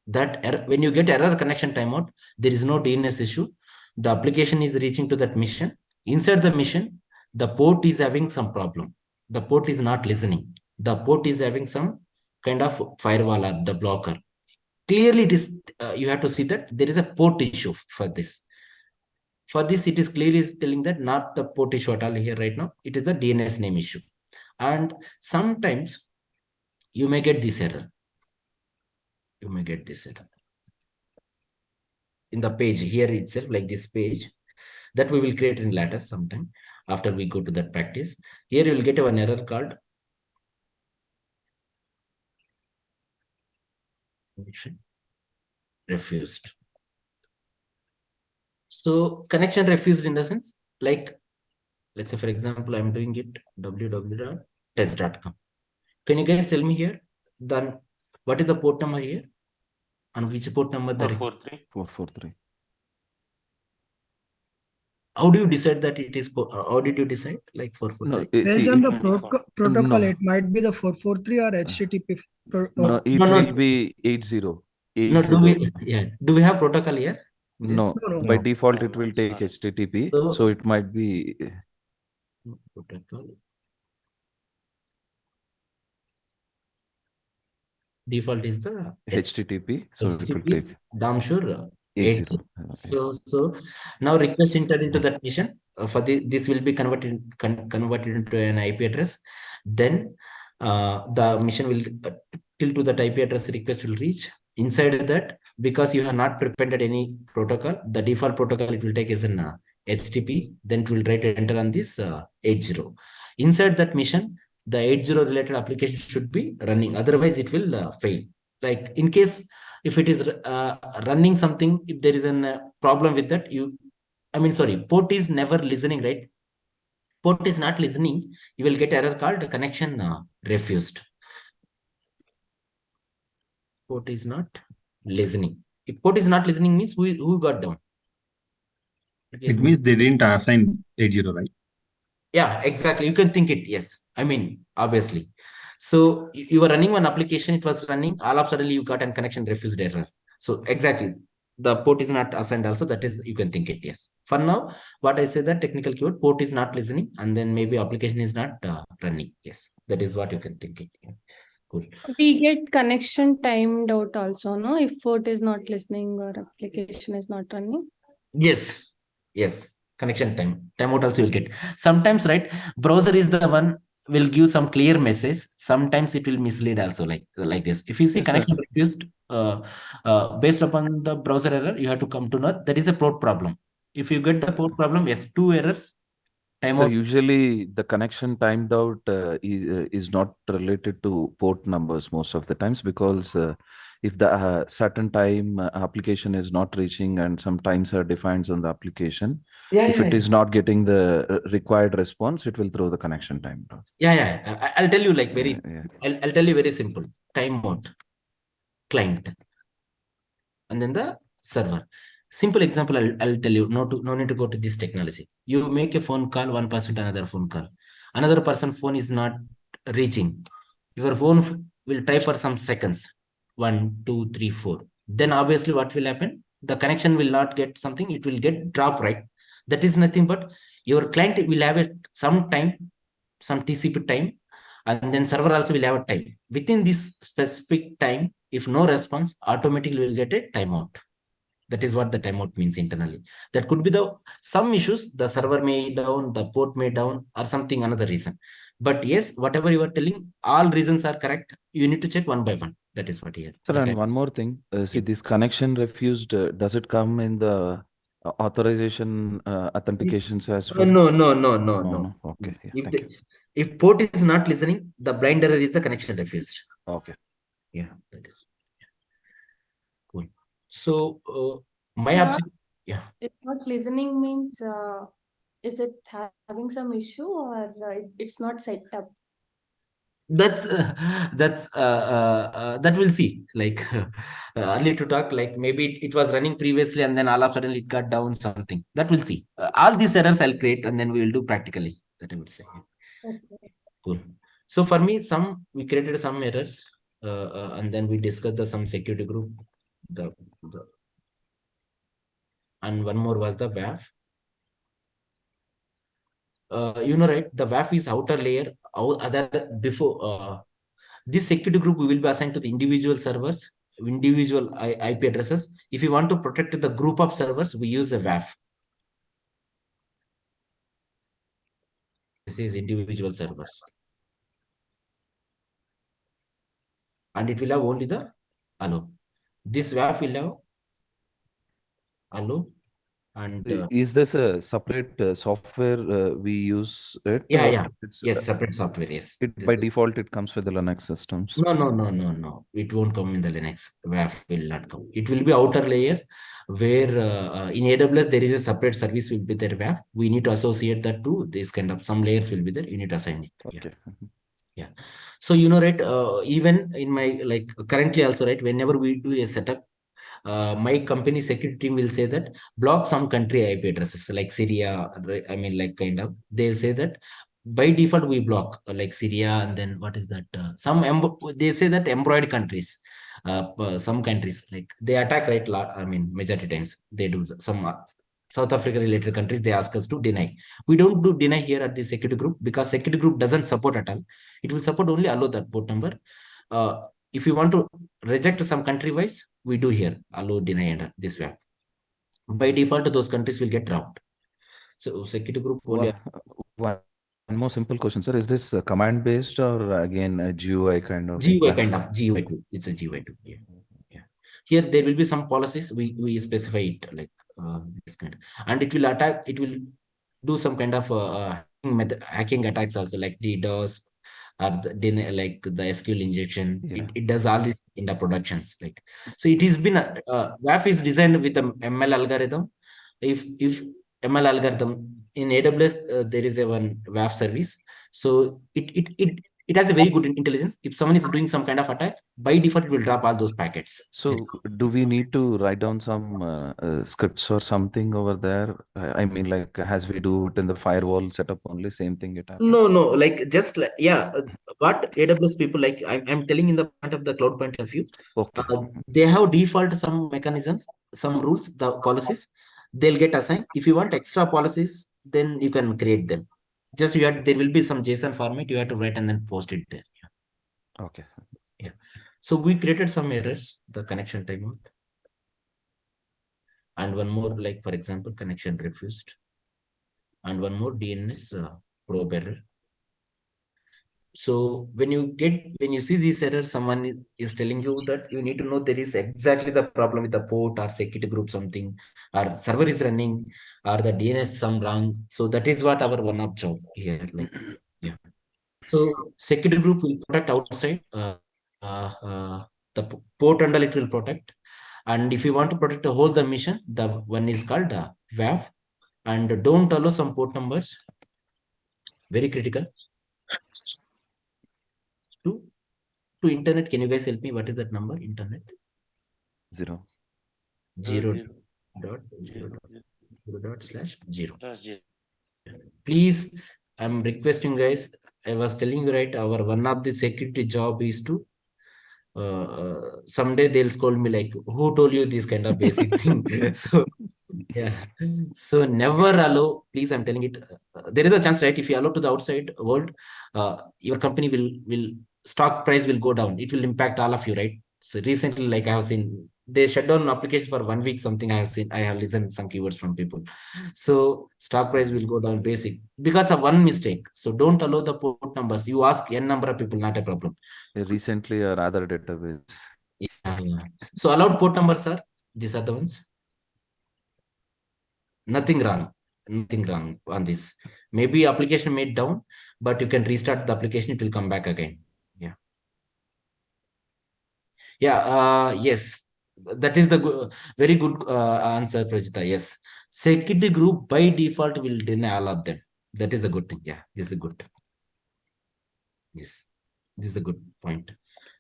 That error, when you get error connection timeout, there is no DNS issue. The application is reaching to that mission. Inside the mission, the port is having some problem. The port is not listening. The port is having some kind of firewall or the blocker. Clearly, it is you have to see that there is a port issue for this. For this, it is clearly telling that not the port issue at all here right now. It is the DNS name issue. And sometimes you may get this error. You may get this error. In the page here itself, like this page, that we will create in later sometime after we go to that practice. Here you will get an error called refused. So connection refused in the sense, like, let's say, for example, I'm doing it www.test.com. Can you guys tell me here, then what is the port number here? On which port number? 443. 443. How do you decide that it is? How did you decide? Like No, 443? Based see, on the protocol, no, it might be the 443 or HTTP. no, it No, will no, be 80. no. 80. Do we have protocol here? This? No, No, by No. default it will take HTTP, So so it might be protocol. Default is the HTTP, so it will HTTP take is damn sure 80. 80. So now request entered into that mission. For this will be converted into an IP address. Then the mission will till to that IP address request will reach. Inside that, because you have not prepared any protocol, the default protocol it will take is an HTTP. Then it will try to enter on this 80. Inside that mission, the 80 related application should be running. Otherwise, it will fail. Like in case if it is running something, if there is a problem with that, port is never listening, right? Port is not listening, you will get error called connection refused. Port is not listening. If port is not listening means who got down? It means they didn't assign 80, right? Yeah, exactly. You can think it. Yes. Obviously. So you were running one application, it was running, all of a sudden you got a connection refused error. So exactly. The port is not assigned also. That is, you can think it. Yes. For now, what I say that technical keyword, port is not listening, and then maybe application is not running. Yes. That is what you can think it. Yeah. Cool. We get connection timed out also, no? If port is not listening or application is not running. Yes. Connection timeout also you'll get. Sometimes, right? Browser is the one will give some clear message. Sometimes it will mislead also like this. If you see connection refused based upon the browser error, you have to come to know that is a port problem. If you get the port problem, yes, 2 errors. So usually the connection timed out is not related to port numbers most of the times, because if the certain time application is not reaching and some times are defined on the application, if it is not getting the required response, it will throw the connection timed out. I'll tell you like I'll tell you very simple. Timeout, client, and then the server. Simple example, I'll tell you, no need to go to this technology. You make a phone call, one person to another phone call. Another person phone is not reaching. Your phone will try for some seconds. 1, 2, 3, 4. Then obviously what will happen? The connection will not get something, it will get drop, right? That is nothing but your client will have some time, some TCP time, and then server also will have a time. Within this specific time, if no response, automatically will get a timeout. That is what the timeout means internally. That could be some issues, the server may down, the port may down, or something another reason. But yes, whatever you are telling, all reasons are correct. You need to check one by one. That is what here. Sir, and one more thing. See, this connection refused, does it come in the authorization authentications as well? No. Okay. If port is not listening, the blind error is the connection refused. Okay. Yeah, that is. Cool. So my objective, It's not listening means is it having some issue or it's not set up? That we'll see. Like early to talk, like maybe it was running previously and then all of a sudden it got down something. That we'll see. All these errors I'll create and then we will do practically. That I would say. Okay. Cool. So for me, we created some errors and then we discussed some security group. And one more was the WAF. Right, the WAF is outer layer. Before this security group, we will be assigned to the individual servers, individual IP addresses. If you want to protect the group of servers, we use a WAF. This is individual servers. And it will have only the allo. This WAF will have allo. And is this a separate software we use it? Yeah. Yes, separate software. Yes. By default, it comes with the Linux systems. No. It won't come in the Linux. WAF will not come. It will be outer layer where in AWS there is a separate service will be there WAF. We need to associate that to this kind of some layers will be there. You need to assign it. Okay. Yeah. So right, even in my currently also, right, whenever we do a setup, my company security team will say that block some country IP addresses like Syria. I mean, like kind of they'll say that by default we block like Syria, and then what is that? They say that embroidered countries. Some countries like they attack, right? I mean, majority times they do some South Africa related countries. They ask us to deny. We don't do deny here at the security group because security group doesn't support at all. It will support only allow that port number. If you want to reject some country wise, we do here allow deny and this way. By default, those countries will get dropped. So security group only. One more simple question, sir. Is this command based or again a GUI kind of? GUI kind of GUI2. It's a GUI2. Yeah. Yeah. Here there will be some policies we specify it like this kind, and it will attack. It will do some kind of hacking attacks also, like DDoS or like the SQL injection. Yeah. It does all these in the productions. Like, so it has been WAF is designed with the ML algorithm. If ML algorithm in AWS, there is a one WAF service. So it has a very good intelligence. If someone is doing some kind of attack, by default it will drop all those packets. So do we need to write down some scripts or something over there? I mean, like as we do it in the firewall setup only, same thing it happens? No, like just like, yeah, what AWS people like, I'm telling in the point of the cloud point of view. Okay. They have default some mechanisms, some rules, the policies they'll get assigned. If you want extra policies, then you can create them. Just there will be some JSON format you have to write and then post it there. Yeah. Okay. Yeah. So we created some errors, the connection timeout. And one more, like for example, connection refused. And one more DNS probe error. So when you see this error, someone is telling you that you need to know there is exactly the problem with the port or security group something, or server is running, or the DNS some wrong. So that is what our one-up job here. Like, yeah. So security group will protect outside. The port handle it will protect. And if you want to protect the whole the mission, the one is called WAF. And don't allow some port numbers. Very critical. To internet, can you guys help me? What is that number? Internet? 0. 0.0.0.0. Please, I'm requesting guys. I was telling you, right, our one of the security job is to someday they'll scold me like, who told you this kind of basic thing? So yeah, so never allow, please, I'm telling it, there is a chance, right? If you allow to the outside world, your company will stock price will go down. It will impact all of you, right? So recently, like I have seen, they shut down an application for 1 week, something I have listened some keywords from people. So stock price will go down basic because of one mistake. So don't allow the port numbers. You ask n number of people, not a problem. Recently or other database. Yeah. So allowed port numbers are, these are the ones. Nothing wrong on this. Maybe application made down, but you can restart the application, it will come back again. Yes, that is the very good answer, Prajita. Yes, security group by default will deny all of them. That is a good thing. Yeah, this is good. Yes, this is a good point.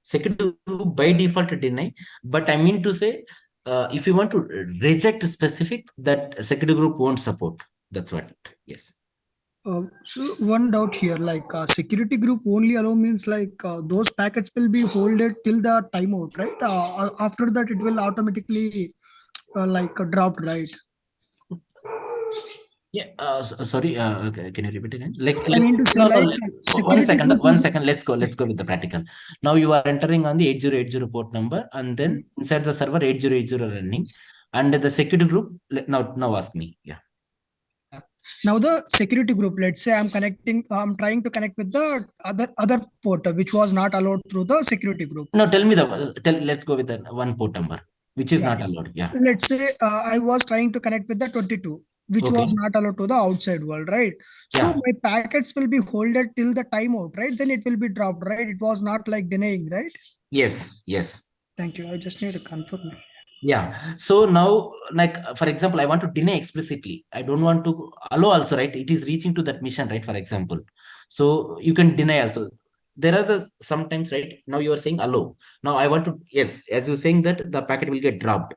Security group by default deny, but I mean to say, if you want to reject specific, that security group won't support. That's what. Yes. So one doubt here, like security group only allow means like those packets will be holded till the timeout, right? After that, it will automatically dropped, right? Yeah. Sorry. Can you repeat again? I mean to say, one second. Let's go with the practical. Now you are entering on the 8080 port number, and then inside the server 8080 running, and the security group. Now ask me. Yeah. Now the security group, let's say I'm trying to connect with the other port which was not allowed through the security group. No, let's go with the one port number which is not allowed. Yeah. Let's say I was trying to connect with the 22, which was not allowed to the outside world, right? So my packets will be holded till the timeout, right? Then it will be dropped, right? It was not like denying, right? Yes. Thank you. I just need to confirm. Yeah. So now, like, for example, I want to deny explicitly. I don't want to allow also, right? It is reaching to that mission, right? For example. So you can deny also. there are the sometimes, right? Now you are saying allow. Now I want to, yes, as you're saying that the packet will get dropped.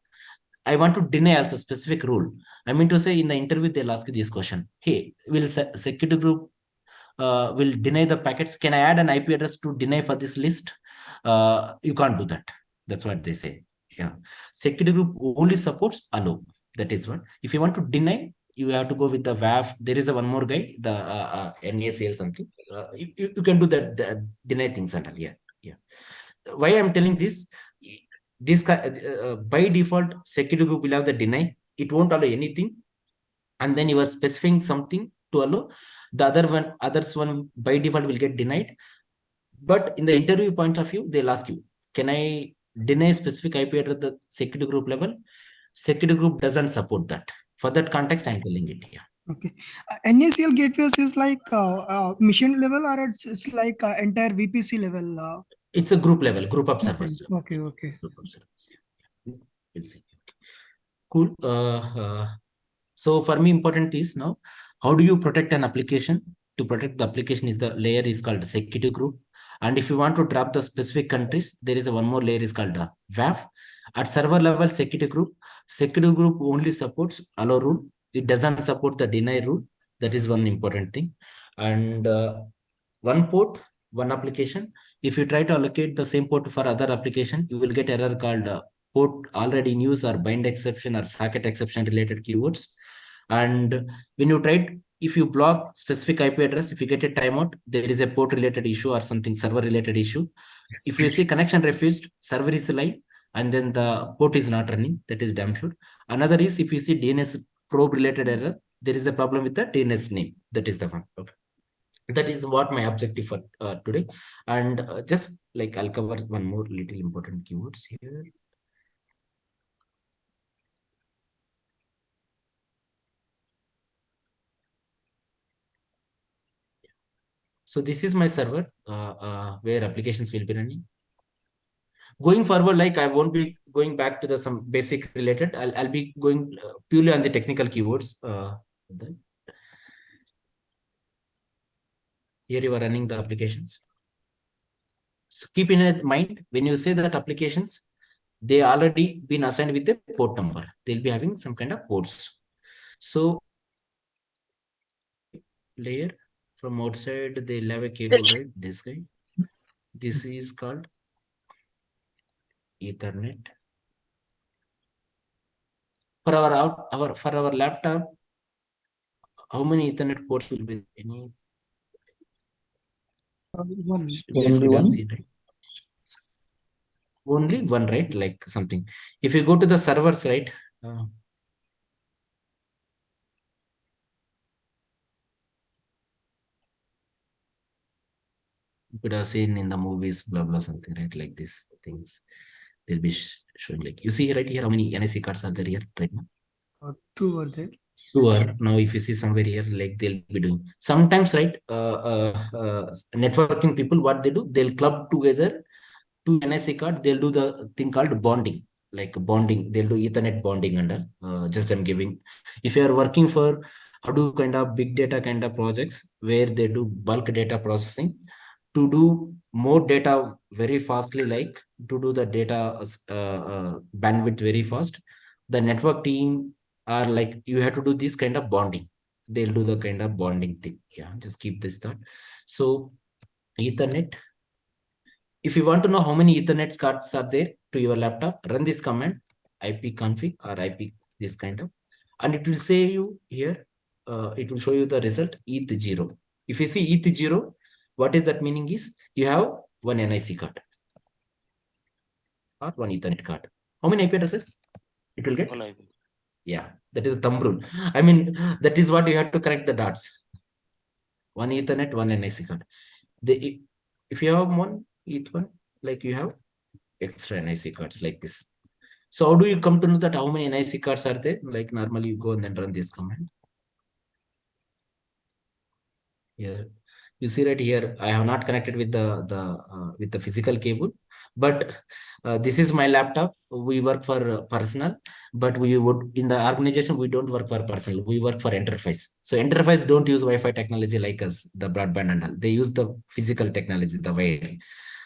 I want to deny also specific rule. I mean to say in the interview, they'll ask you this question. Hey, will security group will deny the packets? Can I add an IP address to deny for this list? You can't do that. That's what they say. Yeah. Security group only supports allow. That is what. If you want to deny, you have to go with the WAF. There is a one more guy, the NACL something. You can do that, deny things and all. Yeah. Yeah. Why I'm telling this? This by default, security group will have the deny. It won't allow anything. And then you are specifying something to allow. The others one by default will get denied. But in the interview point of view, they'll ask you, can I deny specific IP address at the security group level? Security group doesn't support that. For that context, I'm telling it here. Okay. NACL gateways is like mission level, or it's like entire VPC level? It's a group level, group of servers. Okay. Okay. Group of servers. Yeah. We'll see. Cool. So for me, important is now, how do you protect an application? To protect the application is the layer is called security group. And if you want to drop the specific countries, there is a one more layer is called WAF. At server level, security group only supports allow rule. It doesn't support the deny rule. That is one important thing. And one port, one application. If you try to allocate the same port for other application, you will get error called port already in use or bind exception or socket exception related keywords. And when you try, if you block specific IP address, if you get a timeout, there is a port related issue or something server related issue. If you see connection refused, server is live, and then the port is not running, that is damn sure. Another is if you see DNS probe related error, there is a problem with the DNS name. That is the one. Okay. That is what my objective for today. And just like I'll cover one more little important keywords here. So this is my server where applications will be running. Going forward, like I won't be going back to the some basic related. I'll be going purely on the technical keywords. Here you are running the applications. So keep in mind when you say that applications, they already been assigned with the port number. They'll be having some kind of ports. So layer from outside, they'll have a cable, right? This guy. This is called Ethernet. For our laptop, how many Ethernet ports will be? Any? Only one. See, right? Only one, right? Like something. If you go to the servers, right? You could have seen in the movies, blah blah something, right? Like these things, they'll be showing. Like you see right here, how many NIC cards are there here right now? 2 are there. 2 are now. If you see somewhere here, like they'll be doing sometimes, right? Networking people, what they do, they'll club together 2 NIC card. They'll do the thing called bonding, like bonding. They'll do Ethernet bonding under. Just I'm giving. If you are working for Hadoop kind of big data kind of projects where they do bulk data processing, to do more data very fastly, like to do the data bandwidth very fast, the network team are like, you have to do this kind of bonding. They'll do the kind of bonding thing. Yeah, just keep this thought. So Ethernet, if you want to know how many Ethernet cards are there to your laptop, run this command ipconfig or ip this kind of, and it will say you here, it will show you the result ETH0. If you see ETH0, what is that meaning is you have one NIC card or one Ethernet card. How many IP addresses it will get? One IP. Yeah, that is a thumb rule. I mean, that is what you have to connect the dots. One Ethernet, one NIC card. If you have one ETH1, like you have extra NIC cards like this. So how do you come to know that how many NIC cards are there? Like normally you go and then run this command. Here you see right here, I have not connected with the physical cable, but This is my laptop. We work for personal, but we would in the organization we don't work for personal. We work for enterprise. So enterprise don't use Wi-Fi technology like us, the broadband and all. They use the physical technology, the wire.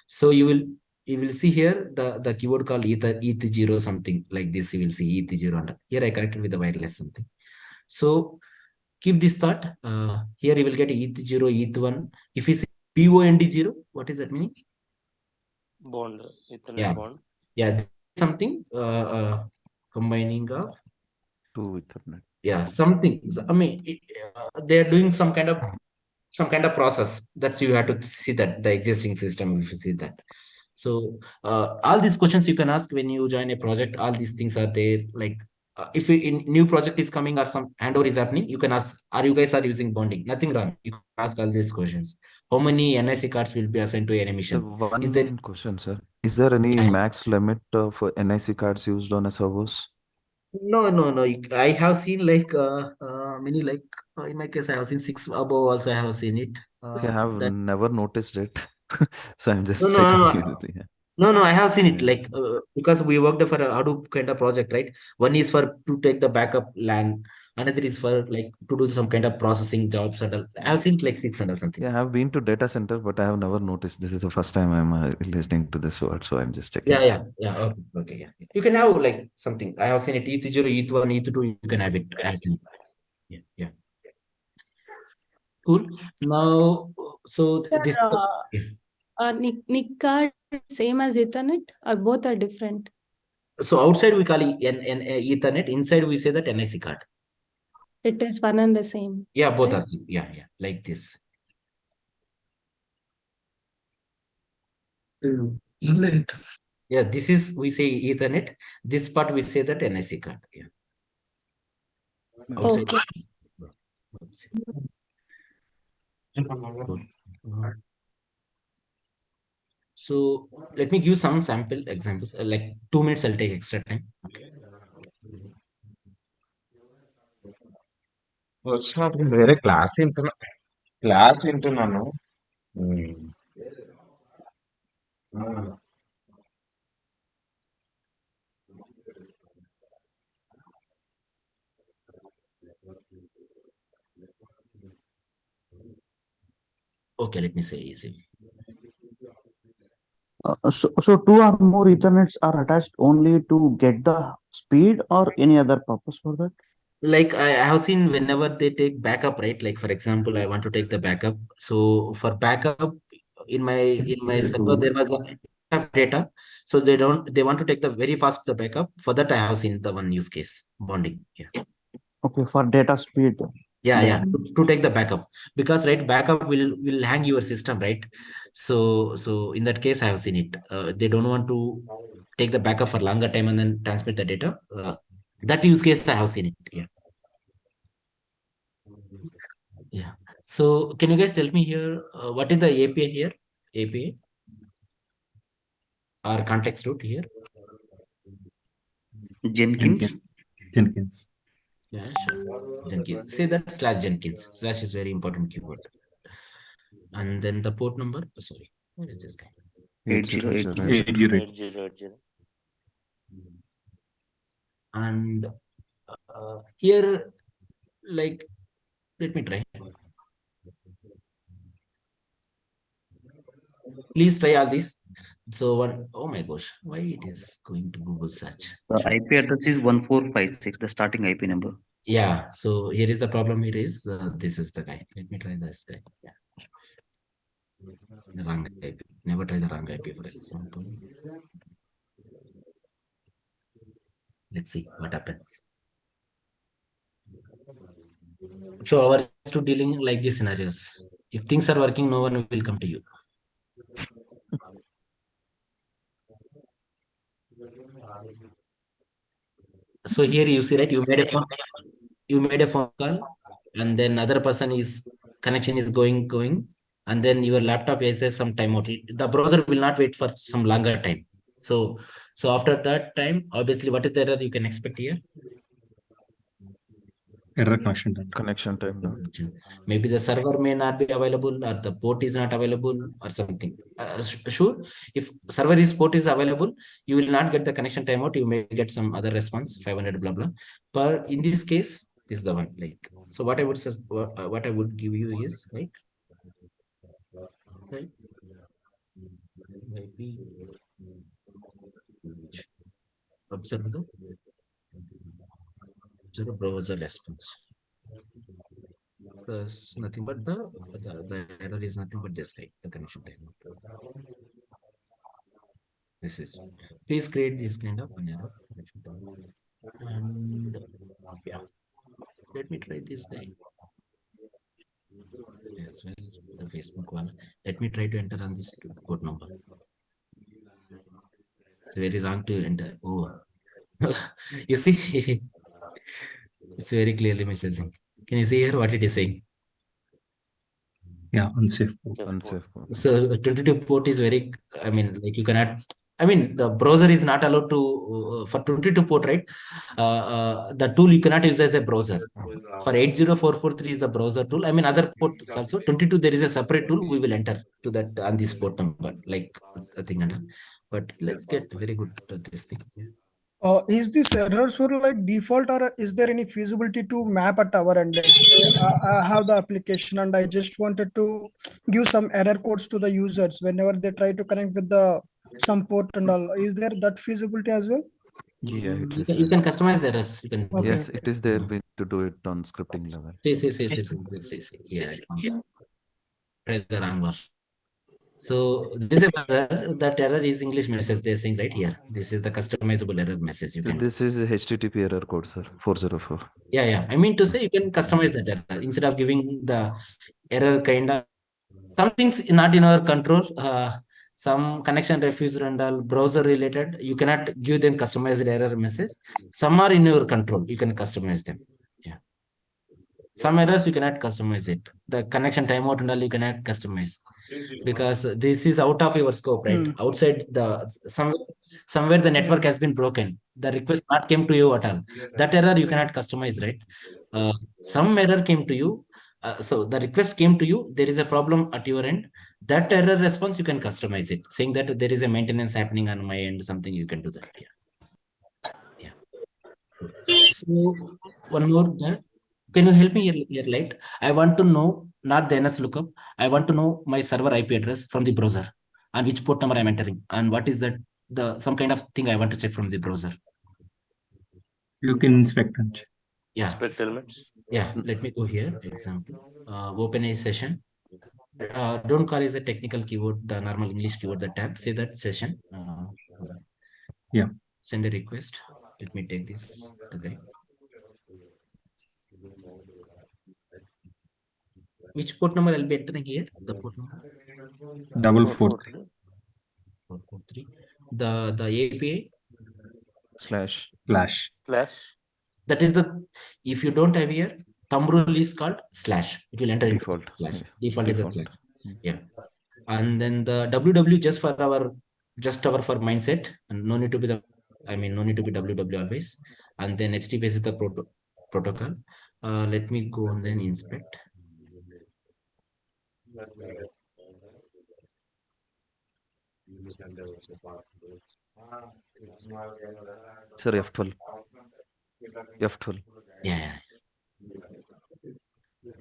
So you will see here the keyword called ETH0 something like this. You will see ETH0 and here I connected with the wireless something. So keep this thought. Here you will get ETH0, ETH1. If you see BOND0, what is that meaning? Bond, Ethernet Yeah. bond. Yeah, this is something combining of Two Ethernet. yeah something. I mean, they are doing some kind of process. That's you have to see that the existing system. If you see that, so all these questions you can ask when you join a project. All these things are there. Like if in new project is coming or some handover is happening, you can ask, are you guys are using bonding? Nothing wrong. You can ask all these questions. How many NIC cards will be assigned to an So emission? one Is there question, sir. Is there any Yeah. max limit for NIC cards used on a servers? No. I have seen like many like in my case I have seen 6 above also I have seen it. See, I have That never noticed it. So I'm just no checking it. Yeah. no I have seen it Yeah. like because we worked for a Hadoop kind of project, right? One is for to take the backup LAN, another is for like to do some kind of processing jobs and all. I have seen it like 6 and all something. Yeah, I have been to data center, but I have never noticed. This is the first time I'm listening to this word, so I'm just checking. Yeah. Okay. Yeah. You can have like something. I have seen it ETH0, ETH1, ETH2. You can have it. I have seen it. Yeah. Cool. Now, so Sir, this. Yeah. NIC card same as Ethernet or both are different? So outside we call it Ethernet. Inside we say that NIC card. It is one and the same. Yeah, both right? are same. Yeah, like this. Yeah, this is we say Ethernet. This part we say that NIC card. Yeah. Outside. So let me give some sample examples. Like 2 minutes, I'll take extra time. Okay. వేరే class వింటున్నాను. Okay, let me say easy. So two or more Ethernets are attached only to get the speed or any other purpose for that? Like I have seen whenever they take backup, right? Like for example, I want to take the backup. So for backup in my server, there was a data. So they want to take the very fast the backup. For that, I have seen the one use case bonding. Yeah. Okay, for data speed. Yeah. To take the backup, because right, backup will hang your system, right? So in that case, I have seen it. They don't want to take the backup for longer time and then transmit the data. That use case, I have seen it. Yeah. Yeah. So can you guys tell me here, what is the API here? API or context root here? Jenkins. Yeah, sure. Jenkins. Say that /Jenkins. Slash is very important keyword. And then the port number. Oh, sorry. Where is this guy? 8080. And here, like, let me try. Please try all this. So one, oh my gosh, why it is going to Google search? The IP address is 1456, the starting IP number. Yeah, so here is the problem. Here is this is the guy. Let me try this guy. Yeah. The wrong IP. Never try the wrong IP, for example. Let's see what happens. So our to dealing like these scenarios. If things are working, no one will come to you. So here you see, right? You made a phone call, and then other person is connection is going, and then your laptop says some timeout. The browser will not wait for some longer time. So after that time, obviously, what is the error you can expect here? Error connection time. Connection time dot. Maybe the server may not be available, or the port is not available, or something. Sure, if server is port is available, you will not get the connection timeout. You may get some other response, 500 blah blah. But in this case, this is the one. Like, so what I would say, what I would give you is like, right? Maybe observe the browser response. There's nothing but the error is nothing but this, right? The connection time. This is, please create this kind of an error connection time. And yeah, let me try this guy as well, the Facebook one. Let me try to enter on this port number. It's very wrong to enter. Oh, you see, it's very clearly messaging. Can you see here what it is saying? Yeah, unsafe port. Unsafe port. So 22 port is very, I mean, like you cannot, I mean, the browser is not allowed to, for 22 port, right? The tool you cannot use as a browser. For 80443 is the browser tool. I mean, other ports also. 22, there is a separate tool. We will enter to that on this port number, like a thing. But let's get very good at this thing. Is this errors for like default, or is there any feasibility to map at our end? Let's say I have the application and I just wanted to give some error codes to the users whenever they try to connect with the some port and all. Is there that feasibility as well? Yeah, it is. You can customize the errors. You can. Okay. Yes, it is there. We need to do it on scripting level. See. Yeah. Press the wrong one. So this is that error is English message they're saying right here. This is the customizable error message. You can. This is a HTTP error code, sir. 404. Yeah. I mean to say you can customize that error instead of giving the error kind of some things not in our control. Some connection refused and all browser related. You cannot give them customized error message. Some are in your control. You can customize them. Yeah. Some errors you cannot customize it. The connection timeout and all you cannot customize, because this is out of your scope, right? Outside the somewhere the network has been broken. The request not came to you at all. That error you cannot customize, right? Some error came to you. So the request came to you. There is a problem at your end. That error response you can customize it, saying that there is a maintenance happening on my end. Something you can do that. Yeah. So one more that. Can you help me here, Light? I want to know not the NS lookup. I want to know my server IP address from the browser and which port number I'm entering and what is that some kind of thing I want to check from the browser. You can inspect and check. Yeah. Inspect elements. Yeah. Let me go here. Example. Open a session. Don't call it a technical keyword, the normal English keyword, the tab. Say that session. Yeah. Send a request. Let me take this. Okay. Which port number I'll be entering here? The port number? 443. 443. The API? Slash. That is if you don't have here, thumb rule is called slash. It will enter default. Slash. Default is a slash. Yeah. And then the WW just for our mindset, and no need to be WW always. And then HTTPS is the protocol. Let me go and then inspect. Sir, F12. Yeah.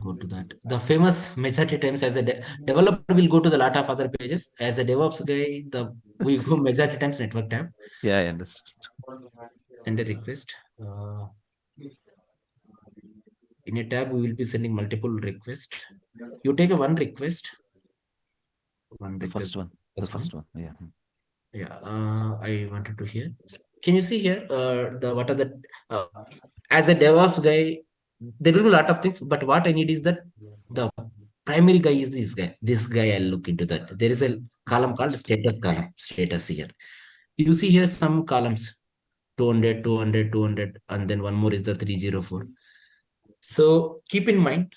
Go to that. The famous majority times as a developer will go to the lot of other pages. As a DevOps guy, we go majority times network tab. Yeah, I understand. Send a request. In a tab, we will be sending multiple requests. You take one request. The first one. Yeah. Yeah. I wanted to hear. Can you see here? What are the as a DevOps guy, there will be a lot of things, but what I need is that the primary guy is this guy. This guy, I'll look into that. There is a column called status column. Status here. You see here some columns. 200, 200, 200, and then one more is the 304. So keep in mind,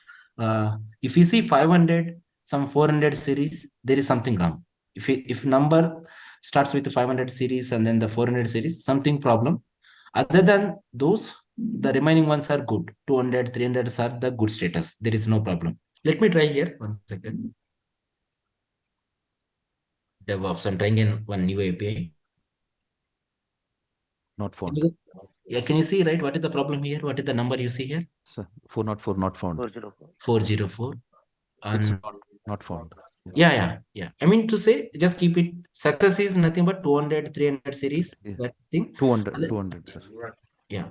if you see 500, some 400 series, there is something wrong. If number starts with the 500 series and then the 400 series, something problem. Other than those, The remaining ones are good. 200, 300 are the good status. There is no problem. Let me try here. 1 second. DevOps. I'm trying in one new API. Not found. Yeah, can you see, right? What is the problem here? What is the number you see here? Sir, 404 not found. 404. 404. It's And not found. yeah. I mean to say, just keep it. Success is nothing but 200, 300 series. Yeah. That thing. 200, sir. Yeah.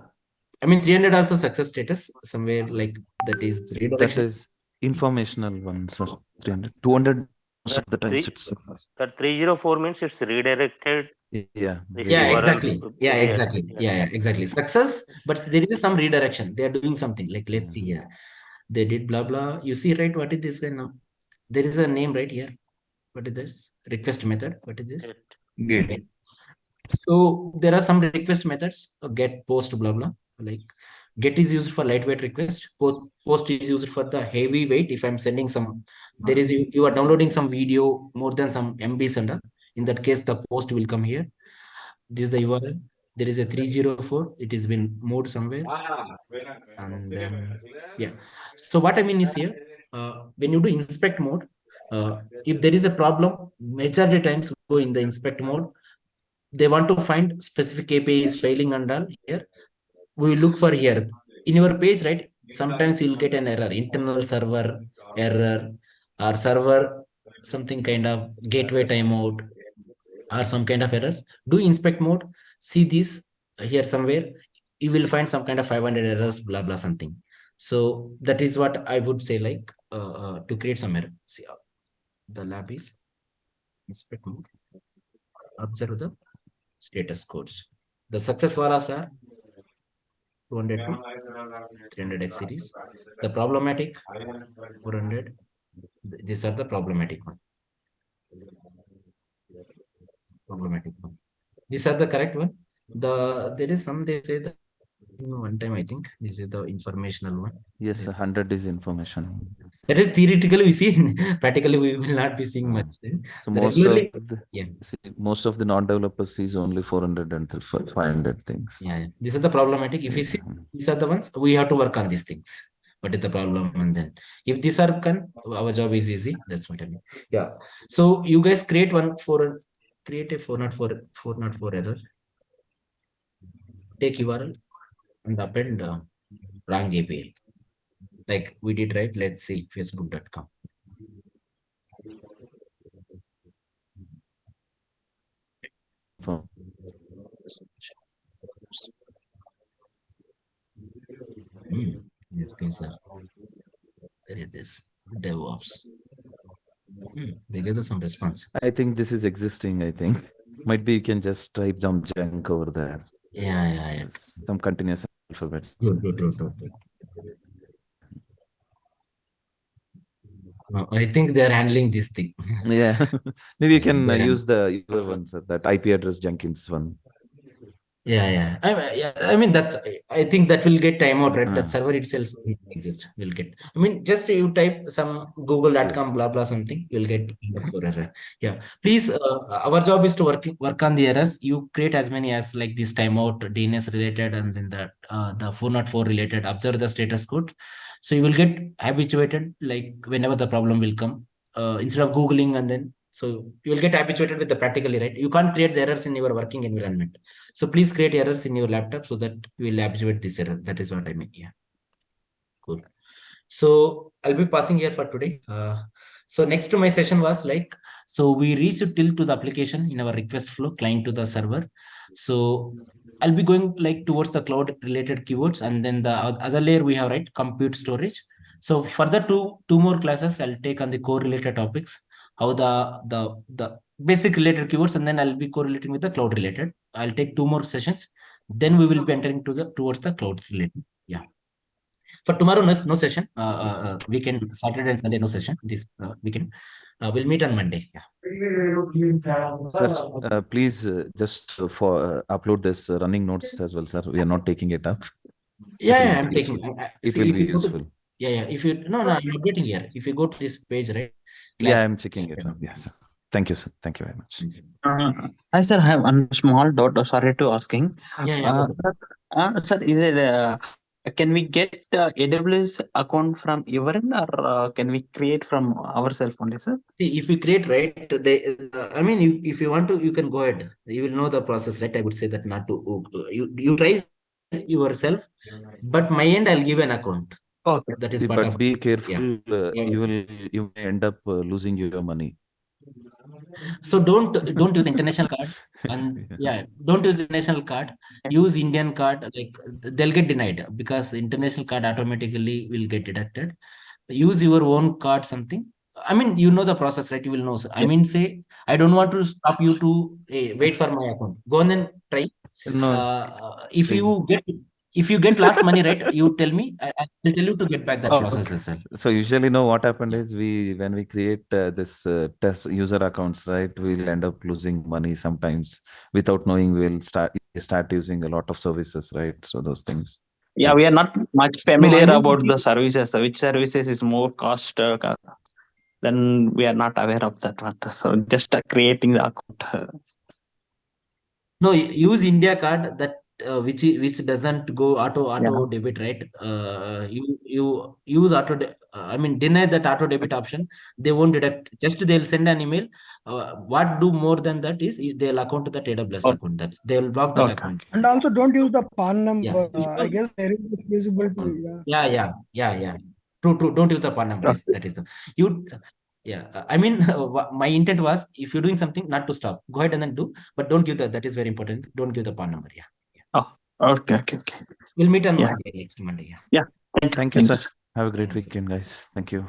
I mean 300 also success status somewhere like that is That redirection. is informational one, sir. 300. 200 most of the times Three- it's That 304 means it's redirected. yeah. This Yeah, URL exactly. to- Yeah, yeah, exactly. Yeah, exactly. Success, but there is some redirection. They are doing something. Like let's see here. They did blah blah. You see, right? What is this guy now? There is a name right here. What is this? Request method. What is this? Get. So there are some request methods. Get, post, blah blah. Like get is used for lightweight request. Post is used for the heavy weight. If I'm sending some, there is you are downloading some video more than some MBs and in that case the post will come here. This is the URL. There is a 304. It has been moved somewhere. And then yeah. So what I mean is here, when you do inspect mode, if there is a problem, majority times we go in the inspect mode. They want to find specific API is failing and all here. We will look for here in your page, right? Sometimes you'll get an error, internal server error, or server something kind of gateway timeout, or some kind of error. Do inspect mode. See this here somewhere. You will find some kind of 500 errors, blah blah something. So that is what I would say, like to create some error. See, the lab is inspect mode. Observe the status codes. The success walas are 200 to 300x series. The problematic 400. These are the problematic one. These are the correct one. There is some they say that one time I think this is the informational one. Yes, 100 is information. That is theoretically we see. Practically we will not be seeing much. So The most regularly, of the yeah. most of the non-developers sees only 400 and 500 things. Yeah. These are the problematic. If you see these are the ones we have to work on these things. What is the problem? And then if these are done, our job is easy. That's what I mean. Yeah. So you guys create create a 404 error. Take URL and append wrong API. Like we did, right? Let's see, facebook.com. Yes, sir. Where is this? DevOps. They give us some response. I think this is existing, I think. Might be you can just type some junk over there. Yeah. Some continuous alphabet. Good. No, I think they're handling this thing. Yeah. Maybe you can use the other ones, that IP address Jenkins one. Yeah. I mean, I think that will get timeout, right? That server itself exist will get. I mean, just you type some google.com, blah, blah, something, you'll get error. Yeah. Please, our job is to work on the errors. You create as many as like this timeout, DNS related, and then the 404 related, observe the status code. So you will get habituated, like whenever the problem will come, instead of Googling and then, so you will get habituated with the practically, right? You can't create the errors in your working environment. So please create errors in your laptop so that we will habituate this error. That is what I mean. Yeah. Cool. So I'll be passing here for today. So next to my session was like, so we reached till to the application in our request flow, client to the server. So I'll be going like towards the cloud related keywords, and then the other layer we have, right, compute storage. So for the two more classes, I'll take on the core related topics, how the basic related keywords, and then I'll be correlating with the cloud related. I'll take 2 more sessions. Then we will be entering towards the cloud related. Yeah. For tomorrow, no session. Weekend, Saturday and Sunday, no session. This weekend, we'll meet on Monday. Yeah. Sir, please just for upload this running notes as well, sir. We are not taking it up. Yeah, I'm taking. It will be useful. Yeah. If you no, I'm updating here. If you go to this page, right? Yeah, I'm checking it. Yes, sir. Thank you, sir. Thank you very much. Hi, sir. I have one small doubt. Sorry to asking. Yeah. Sir, is it can we get AWS account from your end, or can we create from ourselves only, sir? See, if you create, right, I mean, if you want to, you can go ahead. You will know the process, right? I would say that not to, you try yourself, but my end, I'll give an account. Okay. That is See, part but of, be careful. Yeah. You may end up losing your money. So don't use international card, and don't use international card. Use Indian card. Like they'll get denied because international card automatically will get deducted. Use your own card, something. I mean, you know the process, right? You will know. I mean, say I don't want to stop you to wait for my account. Go on and try. No, If you get lost money, right? You tell me. I'll tell you to get back that Oh, process okay. as well. So usually, what happened is when we create this test user accounts, right, we'll end up losing money sometimes without knowing. We'll start using a lot of services, right? So those things. Yeah, we are not much familiar I mean, about the services. Which services is more cost? Then we are not aware of that one. So just creating the account. No, use India card that which doesn't go auto debit, right? You use I mean, deny that auto debit option. They won't deduct. Just they'll send an email. What do more than that is they'll account that AWS account. That's they'll block that account. And also don't use the PAN number. Yeah. I guess there is a feasibility. Yeah. True. Don't use the PAN number. Yes, that is the I mean, my intent was if you're doing something, not to stop. Go ahead and then do, but don't give that is very important. Don't give the PAN number. Yeah. Oh, okay. We'll meet on Monday, next Monday. Yeah. Thank you, sir. Have a great weekend, guys. Thank you.